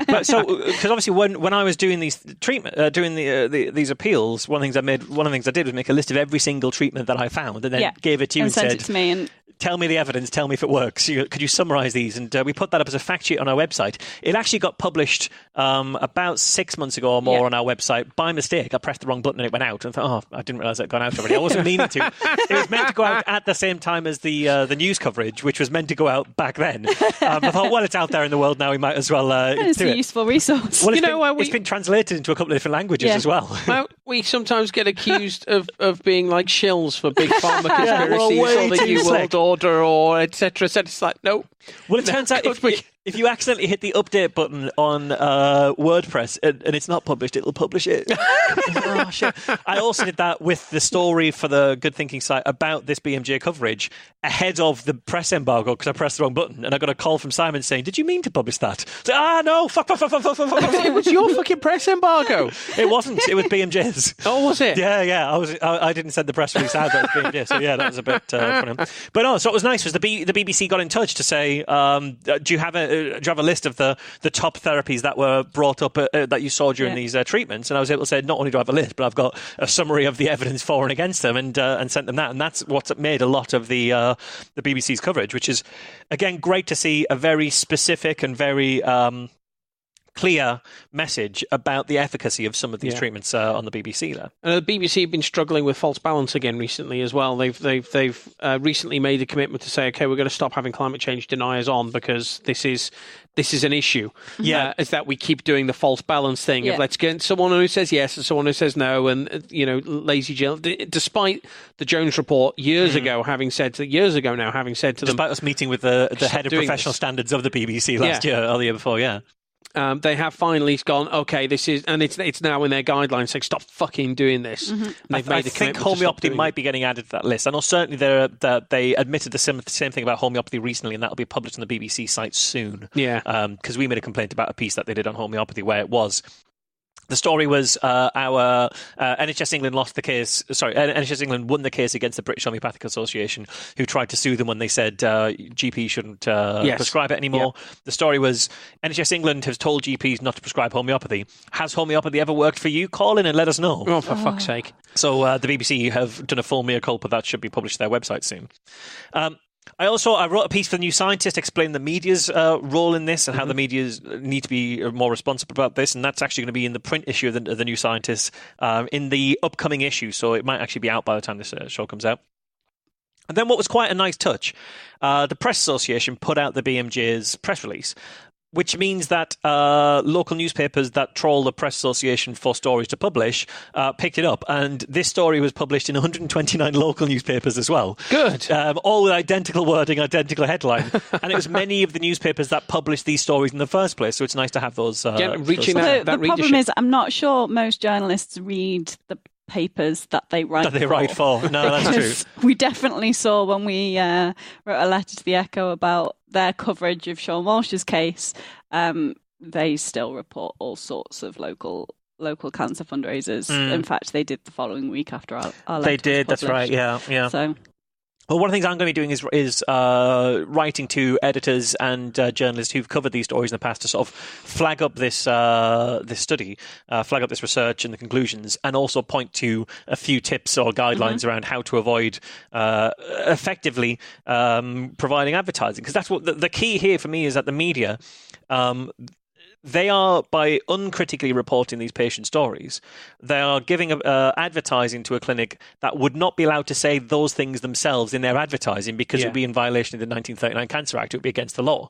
But because obviously when I was doing these these appeals, one of the things I did was make a list of every single treatment that I found, and then gave it to you and sent said, it to me and tell me the evidence, tell me if it works. Could you summarize these? And we put that up as a fact sheet on our website. It actually got published about 6 months ago or more on our website by mistake. I pressed the wrong button and it went out. And I thought, I didn't realize it had gone out already. I wasn't meaning to. It was meant to go out at the same time as the news coverage, which was meant to go out back then. I thought, well, it's out there in the world now. We might as well it's do a it. useful resource. Well, it's been translated into a couple of different languages as well. Well, we sometimes get accused of being like shills for big pharma conspiracies or the New World Order or etc. It's like, no. Well, it turns out if you accidentally hit the update button on WordPress and it's not published, it'll publish it. Oh, shit. I also did that with the story for the Good Thinking site about this BMJ coverage ahead of the press embargo because I pressed the wrong button, and I got a call from Simon saying, "Did you mean to publish that?" No, fuck. It was your fucking press embargo. It wasn't. It was BMJ's. Oh, was it? Yeah. I didn't send the press release out. That was BMJ. So yeah, that was a bit funny. But no, so what was nice was the BBC got in touch to say, do you have a list of the top therapies that were brought up that you saw during these treatments? And I was able to say, not only do I have a list, but I've got a summary of the evidence for and against them, and sent them that. And that's what's made a lot of the BBC's coverage, which is, again, great to see a very specific and very clear message about the efficacy of some of these treatments on the BBC there. And the BBC have been struggling with false balance again recently as well. They've recently made a commitment to say, okay, we're going to stop having climate change deniers on because this is an issue. Yeah, is that we keep doing the false balance thing of let's get someone who says yes and someone who says no, and lazy Jill. Despite the Jones report years ago having said to them, despite us meeting with the head of professional standards of the BBC last year or the year before, they have finally gone, okay, this is, and it's now in their guidelines saying stop fucking doing this. And they've made I think homeopathy might be getting added to that list. I know certainly they admitted the same thing about homeopathy recently, and that'll be published on the BBC site soon. Yeah, because we made a complaint about a piece that they did on homeopathy where it was. The story was our NHS England lost the case. Sorry, NHS England won the case against the British Homeopathic Association, who tried to sue them when they said GP shouldn't prescribe it anymore. Yeah. The story was NHS England has told GPs not to prescribe homeopathy. Has homeopathy ever worked for you? Call in and let us know. Oh, for fuck's sake. So the BBC have done a full mea culpa that should be published to their website soon. I wrote a piece for the New Scientist explaining the media's role in this and how the media need to be more responsible about this, and that's actually going to be in the print issue of the New Scientist in the upcoming issue, so it might actually be out by the time this show comes out. And then what was quite a nice touch, the Press Association put out the BMJ's press release. which means that local newspapers that troll the Press Association for stories to publish picked it up. And this story was published in 129 local newspapers as well. Good. All with identical wording, identical headline. And it was many of the newspapers that published these stories in the first place. So it's nice to have those. Reaching the that problem is, I'm not sure most journalists read the papers that they write for. No, that's true. We definitely saw when we wrote a letter to the Echo about their coverage of Sean Walsh's case, they still report all sorts of local cancer fundraisers. In fact, they did the following week after our letter They did, was that's right, yeah. So, well, one of the things I'm going to be doing is writing to editors and journalists who've covered these stories in the past to sort of flag up this study, flag up this research and the conclusions, and also point to a few tips or guidelines around how to avoid effectively providing advertising. Because that's what the key here for me is that the media, they are, by uncritically reporting these patient stories, they are giving advertising to a clinic that would not be allowed to say those things themselves in their advertising because it would be in violation of the 1939 Cancer Act. It would be against the law.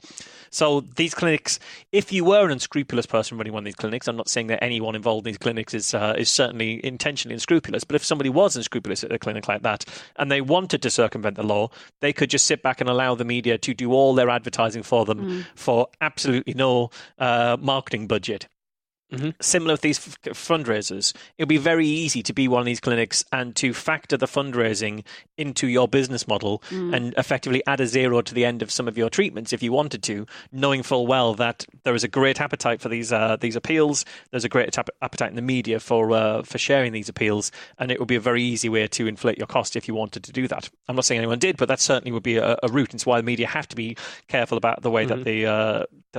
So these clinics, if you were an unscrupulous person running one of these clinics, I'm not saying that anyone involved in these clinics is certainly intentionally unscrupulous, but if somebody was unscrupulous at a clinic like that and they wanted to circumvent the law, they could just sit back and allow the media to do all their advertising for them for absolutely no marketing budget. Similar with these fundraisers, it'll be very easy to be one of these clinics and to factor the fundraising into your business model and effectively add a zero to the end of some of your treatments if you wanted to, knowing full well that there is a great appetite for these appeals. There's a great appetite in the media for sharing these appeals, and it would be a very easy way to inflate your cost if you wanted to do that. I'm not saying anyone did, but that certainly would be a route. It's why the media have to be careful about the way that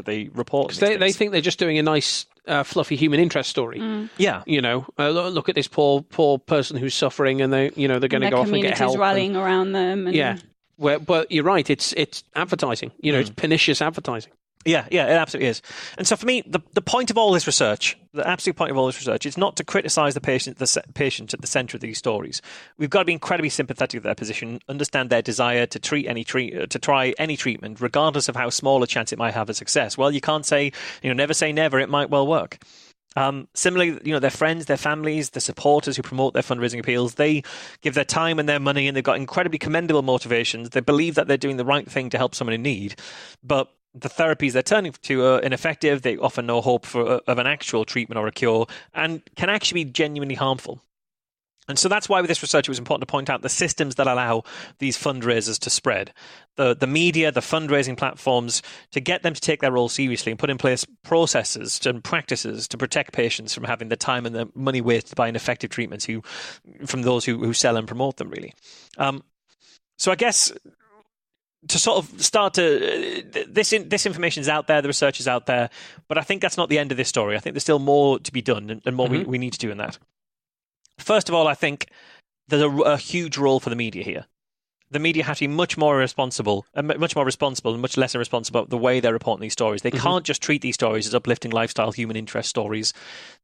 they report. They think they're just doing a nice fluffy human interest story. Yeah, look at this poor person who's suffering, and they're going to go off and get help. Rallying around them. And... but you're right. It's advertising. It's pernicious advertising. Yeah, it absolutely is. And so for me, the point of all this research, the absolute point of all this research, is not to criticise the patient at the centre of these stories. We've got to be incredibly sympathetic with their position, understand their desire to try any treatment, regardless of how small a chance it might have of success. Well, you can't say, never say never. It might well work. Similarly, their friends, their families, the supporters who promote their fundraising appeals, they give their time and their money, and they've got incredibly commendable motivations. They believe that they're doing the right thing to help someone in need, but the therapies they're turning to are ineffective. They offer no hope of an actual treatment or a cure, and can actually be genuinely harmful. And so that's why with this research it was important to point out the systems that allow these fundraisers to spread. The media, the fundraising platforms, to get them to take their role seriously and put in place processes and practices to protect patients from having the time and the money wasted by ineffective treatments from those who sell and promote them, really. So I guess... to sort of start to this information is out there, the research is out there, but I think that's not the end of this story. I think there's still more to be done and more we need to do in that. First of all, I think there's a huge role for the media here. The media have to be much more responsible and much less irresponsible about the way they're reporting these stories. They can't just treat these stories as uplifting lifestyle, human interest stories.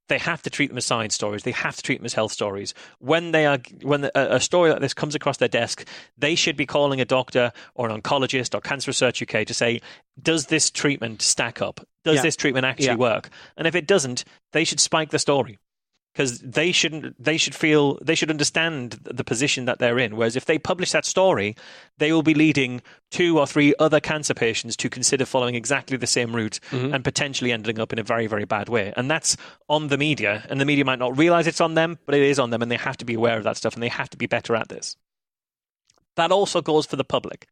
They have to treat them as science stories. They have to treat them as health stories. When a story like this comes across their desk, they should be calling a doctor or an oncologist or Cancer Research UK to say, does this treatment stack up? Does this treatment actually work? And if it doesn't, they should spike the story. Because they should understand the position that they're in. Whereas if they publish that story, they will be leading 2 or 3 other cancer patients to consider following exactly the same route and potentially ending up in a very, very bad way. And that's on the media. And the media might not realize it's on them, but it is on them, and they have to be aware of that stuff, and they have to be better at this. That also goes for the public.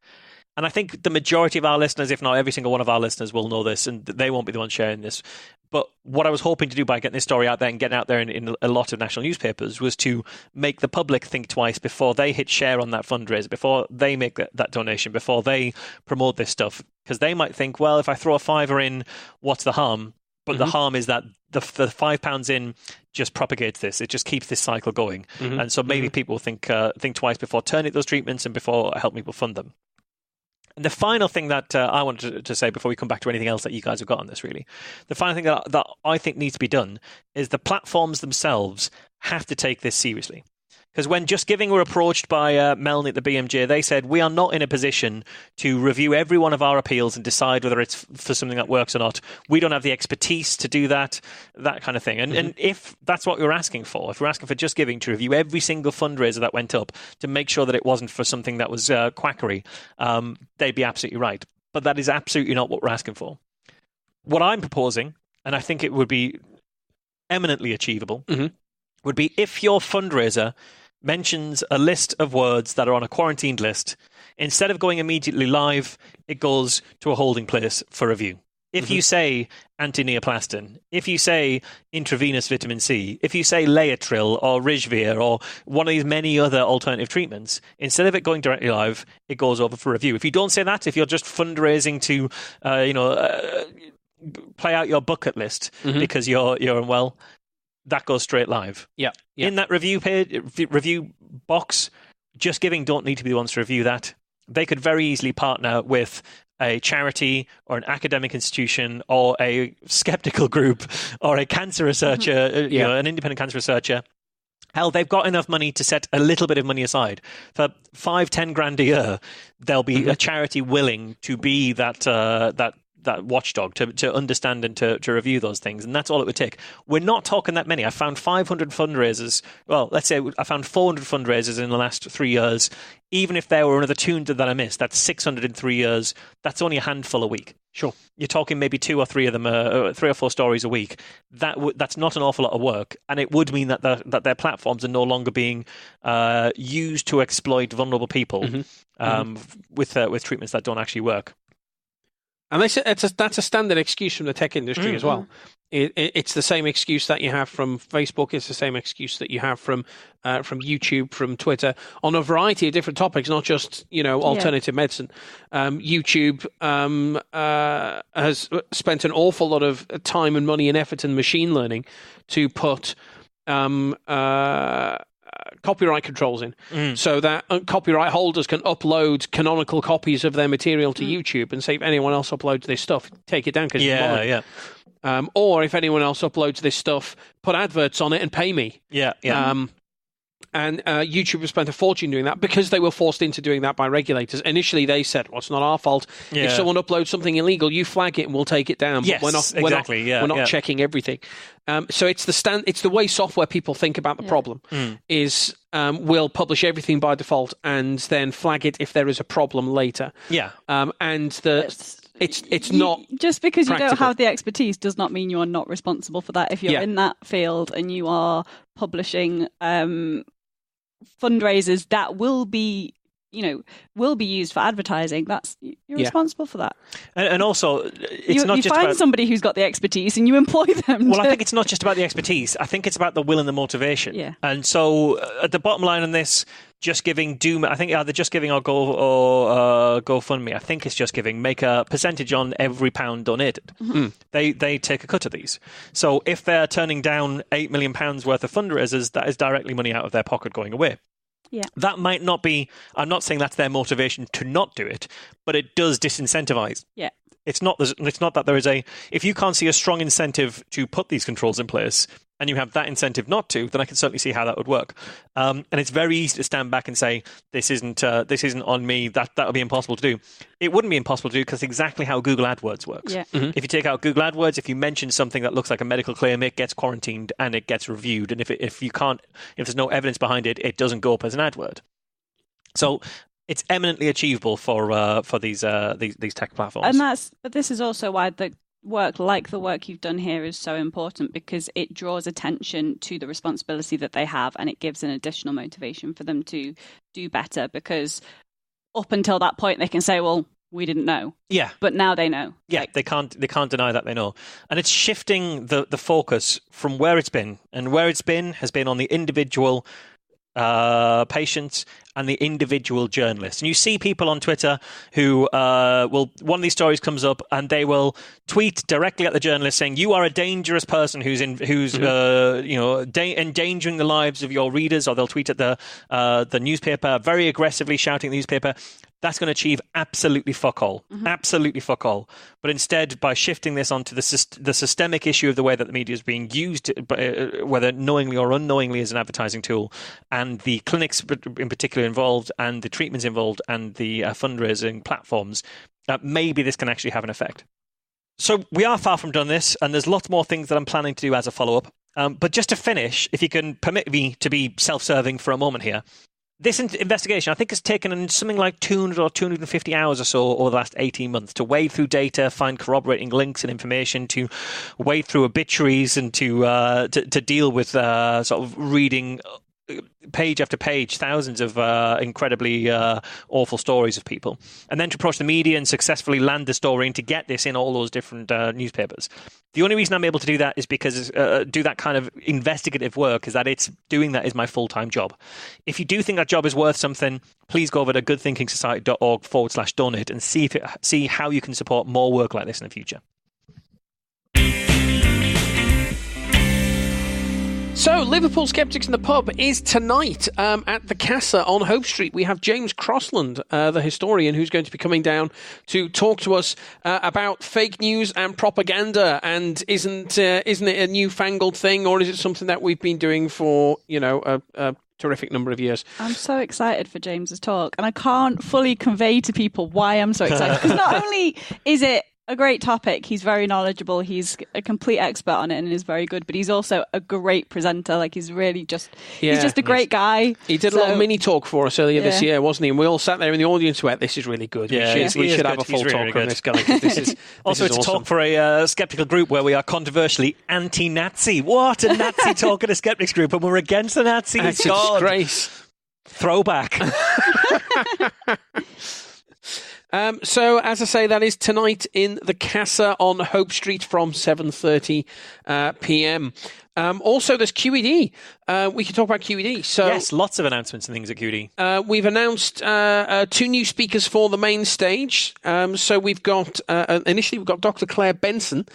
And I think the majority of our listeners, if not every single one of our listeners, will know this, and they won't be the ones sharing this. But what I was hoping to do by getting this story out there and getting out there in a lot of national newspapers was to make the public think twice before they hit share on that fundraiser, before they make that donation, before they promote this stuff. Because they might think, well, if I throw a $5 in, what's the harm? But the harm is that the £5 in just propagates this. It just keeps this cycle going. And so maybe people think twice before turning those treatments and before helping people fund them. And the final thing that I wanted to say before we come back to anything else that you guys have got on this, really, the final thing that I think needs to be done is the platforms themselves have to take this seriously. Because when Just Giving were approached by Melanie at the BMJ, they said, we are not in a position to review every one of our appeals and decide whether it's for something that works or not. We don't have the expertise to do that kind of thing. And if that's what we're asking for, if we're asking for Just Giving to review every single fundraiser that went up to make sure that it wasn't for something that was quackery, they'd be absolutely right. But that is absolutely not what we're asking for. What I'm proposing, and I think it would be eminently achievable, would be if your fundraiser mentions a list of words that are on a quarantined list, instead of going immediately live, it goes to a holding place for review. If you say anti-neoplastin, if you say intravenous vitamin C, if you say Laetril or Rijvir or one of these many other alternative treatments, instead of it going directly live, it goes over for review. If you don't say that, if you're just fundraising to, play out your bucket list because you're unwell, that goes straight live. Yeah. In that review box, Just Giving don't need to be the ones to review that. They could very easily partner with a charity or an academic institution or a skeptical group or a cancer researcher, an independent cancer researcher. Hell, they've got enough money to set a little bit of money aside. For 5-10 grand a year, there'll be a charity willing to be that watchdog to understand and to review those things, and that's all it would take. We're not talking that many. I found 500 fundraisers. Well, let's say I found 400 fundraisers in the last 3 years. Even if there were another 200 that I missed, that's 600 in 3 years. That's only a handful a week. Sure. You're talking maybe 2 or 3 of them, 3 or 4 stories a week. That's not an awful lot of work, and it would mean that their platforms are no longer being used to exploit vulnerable people with treatments that don't actually work. And that's a standard excuse from the tech industry as well. It's the same excuse that you have from Facebook. It's the same excuse that you have from YouTube, from Twitter, on a variety of different topics, not just alternative medicine. YouTube has spent an awful lot of time and money and effort and machine learning to put copyright controls in, so that copyright holders can upload canonical copies of their material to YouTube and say, if anyone else uploads this stuff, take it down because it's mine. Or if anyone else uploads this stuff, put adverts on it and pay me. And YouTube has spent a fortune doing that because they were forced into doing that by regulators. Initially, they said, well, it's not our fault. If someone uploads something illegal, you flag it and we'll take it down. Yes, but we're not checking everything. So it's the way software people think about the problem is we'll publish everything by default and then flag it if there is a problem later. It's not just because practical. You don't have the expertise does not mean you are not responsible for that. If you're in that field and you are publishing fundraisers that will be used for advertising, you're responsible for that. And also, it's not just find somebody who's got the expertise and you employ them. Well, I think it's not just about the expertise. I think it's about the will and the motivation. Yeah. And so, at the bottom line on this, Just Giving I think either Just Giving or GoFundMe. I think it's Just Giving. Make a percentage on every pound donated. They take a cut of these. So if they're turning down £8 million worth of fundraisers, that is directly money out of their pocket going away. Yeah. That might not be, I'm not saying that's their motivation to not do it, but it does disincentivize. Yeah. It's not that there is if you can't see a strong incentive to put these controls in place and you have that incentive not to, then I can certainly see how that would work. And it's very easy to stand back and say, this isn't on me, that would be impossible to do. It wouldn't be impossible to do because exactly how Google AdWords works. Yeah. If you take out Google AdWords, if you mention something that looks like a medical claim, it gets quarantined and it gets reviewed. And if there's no evidence behind it, it doesn't go up as an AdWord. So it's eminently achievable for these tech platforms. But this is also why the work you've done here is so important, because it draws attention to the responsibility that they have and it gives an additional motivation for them to do better, because up until that point they can say, well, we didn't know. Yeah. But now they know. Yeah, they can't deny that they know. And it's shifting the focus from where it's been, and where it's been has been on the individual patients and the individual journalists. And you see people on Twitter who one of these stories comes up and they will tweet directly at the journalist saying, you are a dangerous person who's endangering the lives of your readers, or they'll tweet at the newspaper, very aggressively shouting at the newspaper, that's going to achieve absolutely fuck all. Absolutely fuck all. But instead, by shifting this onto the systemic issue of the way that the media is being used, whether knowingly or unknowingly as an advertising tool, and the clinics in particular involved, and the treatments involved, and the fundraising platforms, maybe this can actually have an effect. So we are far from done this, and there's lots more things that I'm planning to do as a follow-up. But just to finish, if you can permit me to be self-serving for a moment here, this investigation, I think, has taken something like 200 or 250 hours or so over the last 18 months to wade through data, find corroborating links and information, to wade through obituaries, and to deal with sort of reading page after page, thousands of incredibly awful stories of people, and then to approach the media and successfully land the story and to get this in all those different newspapers. The only reason I'm able to do that is because do that kind of investigative work is that doing that is my full-time job. If you do think that job is worth something, please go over to goodthinkingsociety.org/donate and see how you can support more work like this in the future. So, Liverpool Skeptics in the Pub is tonight at the Casa on Hope Street. We have James Crossland, the historian, who's going to be coming down to talk to us about fake news and propaganda. And isn't it a newfangled thing, or is it something that we've been doing for, a terrific number of years? I'm so excited for James's talk, and I can't fully convey to people why I'm so excited. Because not only is it a great topic, he's very knowledgeable, he's a complete expert on it and is very good, but he's also a great presenter. Like, he's really he's just a great guy. He did a little mini talk for us earlier this year, wasn't he? And we all sat there in the audience went, this is really good. We should have a full talk on this guy. Also, it's awesome. A talk for a skeptical group where we are controversially anti-Nazi. What? A Nazi talk at a skeptics group, and we're against the Nazis. It's a disgrace. Throwback. So, as I say, that is tonight in the Casa on Hope Street from 7:30 p.m. Also, there's QED. We can talk about QED. So, yes, lots of announcements and things at QED. We've announced 2 new speakers for the main stage. So we've got, initially, we've got Dr. Claire Benson,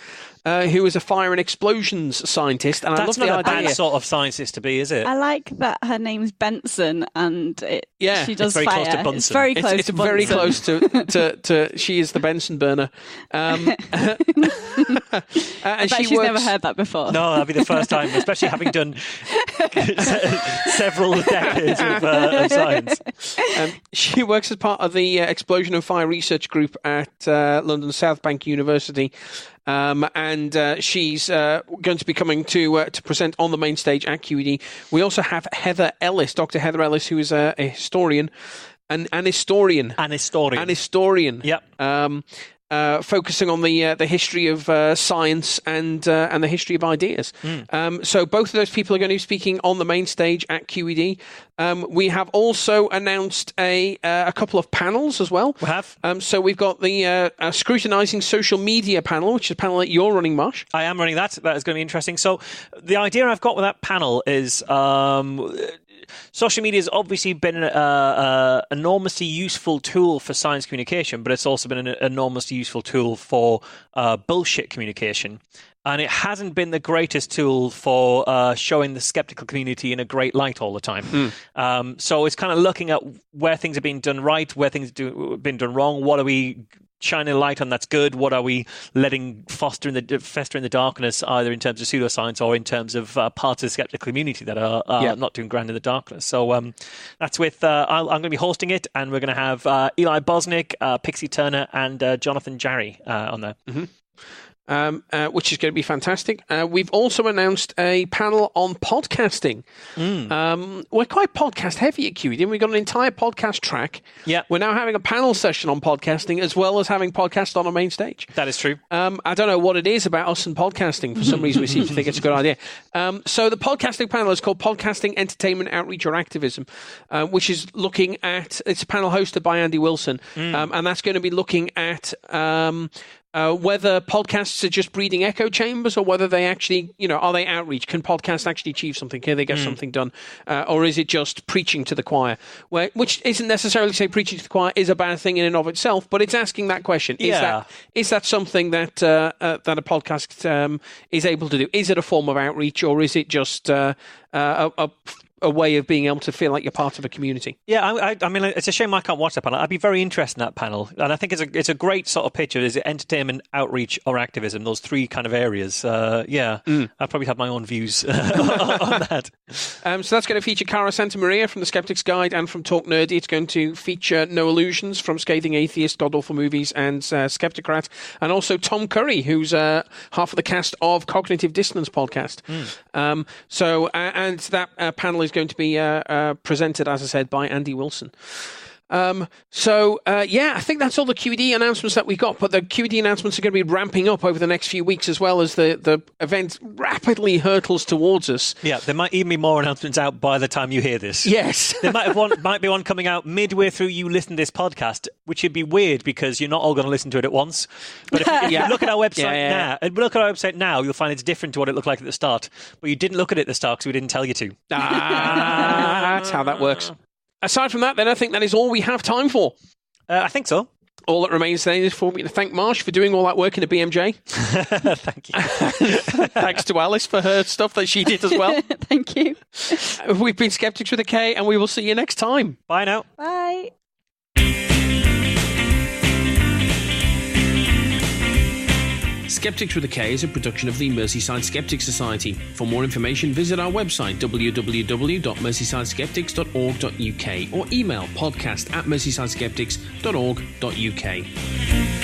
who is a fire and explosions scientist. And I love the idea. That's not a bad sort of scientist to be, is it? I like that her name's Benson, and she does very fire. Close to Bunsen. It's very close it's to very Bunsen. close to she is the Benson burner. And she's never heard that before. No, that'd be the first time, especially having done several decades of science. She works as part of the Explosion and Fire Research Group at London South Bank University. And she's going to be coming to present on the main stage at QED. We also have Heather Ellis, Dr. Heather Ellis, who is a historian. An historian. Yep. Focusing on the history of science and the history of ideas. So both of those people are going to be speaking on the main stage at QED. We have also announced a couple of panels as well. We have. So we've got the Scrutinising Social Media panel, which is a panel that you're running, Marsh. I am running that. That is going to be interesting. So the idea I've got with that panel is... social media has obviously been an enormously useful tool for science communication, but it's also been an enormously useful tool for bullshit communication. And it hasn't been the greatest tool for showing the skeptical community in a great light all the time. So it's kind of looking at where things are being done right, where things have been done wrong. What are we shining a light on that's good? What are we letting fester in the darkness, either in terms of pseudoscience or in terms of parts of the skeptical community that are not doing grand in the darkness? So that's with I'm going to be hosting it, and we're going to have Eli Bosnick, Pixie Turner, and Jonathan Jarry on there. Which is going to be fantastic. We've also announced a panel on podcasting. We're quite podcast heavy at QED. We've got an entire podcast track. Yeah. We're now having a panel session on podcasting as well as having podcast on a main stage. That is true. I don't know what it is about us and podcasting. For some reason, we seem to think it's a good idea. So the podcasting panel is called Podcasting, Entertainment, Outreach, or Activism, which is looking at, it's a panel hosted by Andy Wilson, and that's going to be looking at whether podcasts are just breeding echo chambers, or whether they actually, are they outreach? Can podcasts actually achieve something? Can they get something done? Or is it just preaching to the choir? Which isn't necessarily say preaching to the choir is a bad thing in and of itself, but it's asking that question. Is that something that that a podcast is able to do? Is it a form of outreach, or is it just a a way of being able to feel like you're part of a community. Yeah, I mean, it's a shame I can't watch that panel. I'd be very interested in that panel, and I think it's a great sort of picture. Is it entertainment, outreach, or activism? Those three kind of areas. I'd probably have my own views on that. So that's going to feature Cara Santa Maria from the Skeptics Guide and from Talk Nerdy. It's going to feature No Illusions from Scathing Atheist, God Awful Movies, and Skepticrat, and also Tom Curry, who's half of the cast of Cognitive Dissonance podcast. And that panel is going to be presented, as I said, by Andy Wilson. I think that's all the QED announcements that we got, but the QED announcements are going to be ramping up over the next few weeks as well as the event rapidly hurtles towards us. Yeah, there might even be more announcements out by the time you hear this. Yes. There might be one coming out midway through you listen to this podcast, which would be weird because you're not all going to listen to it at once. But if you look at our website now, you'll find it's different to what it looked like at the start. But you didn't look at it at the start because we didn't tell you to. That's how that works. Aside from that, then, I think that is all we have time for. I think so. All that remains then is for me to thank Marsh for doing all that work in a BMJ. Thank you. Thanks to Alice for her stuff that she did as well. Thank you. We've been Skeptics with a K, and we will see you next time. Bye now. Bye. Skeptics with a K is a production of the Merseyside Skeptics Society. For more information, visit our website www.merseysideskeptics.org.uk or email podcast@merseysideskeptics.org.uk.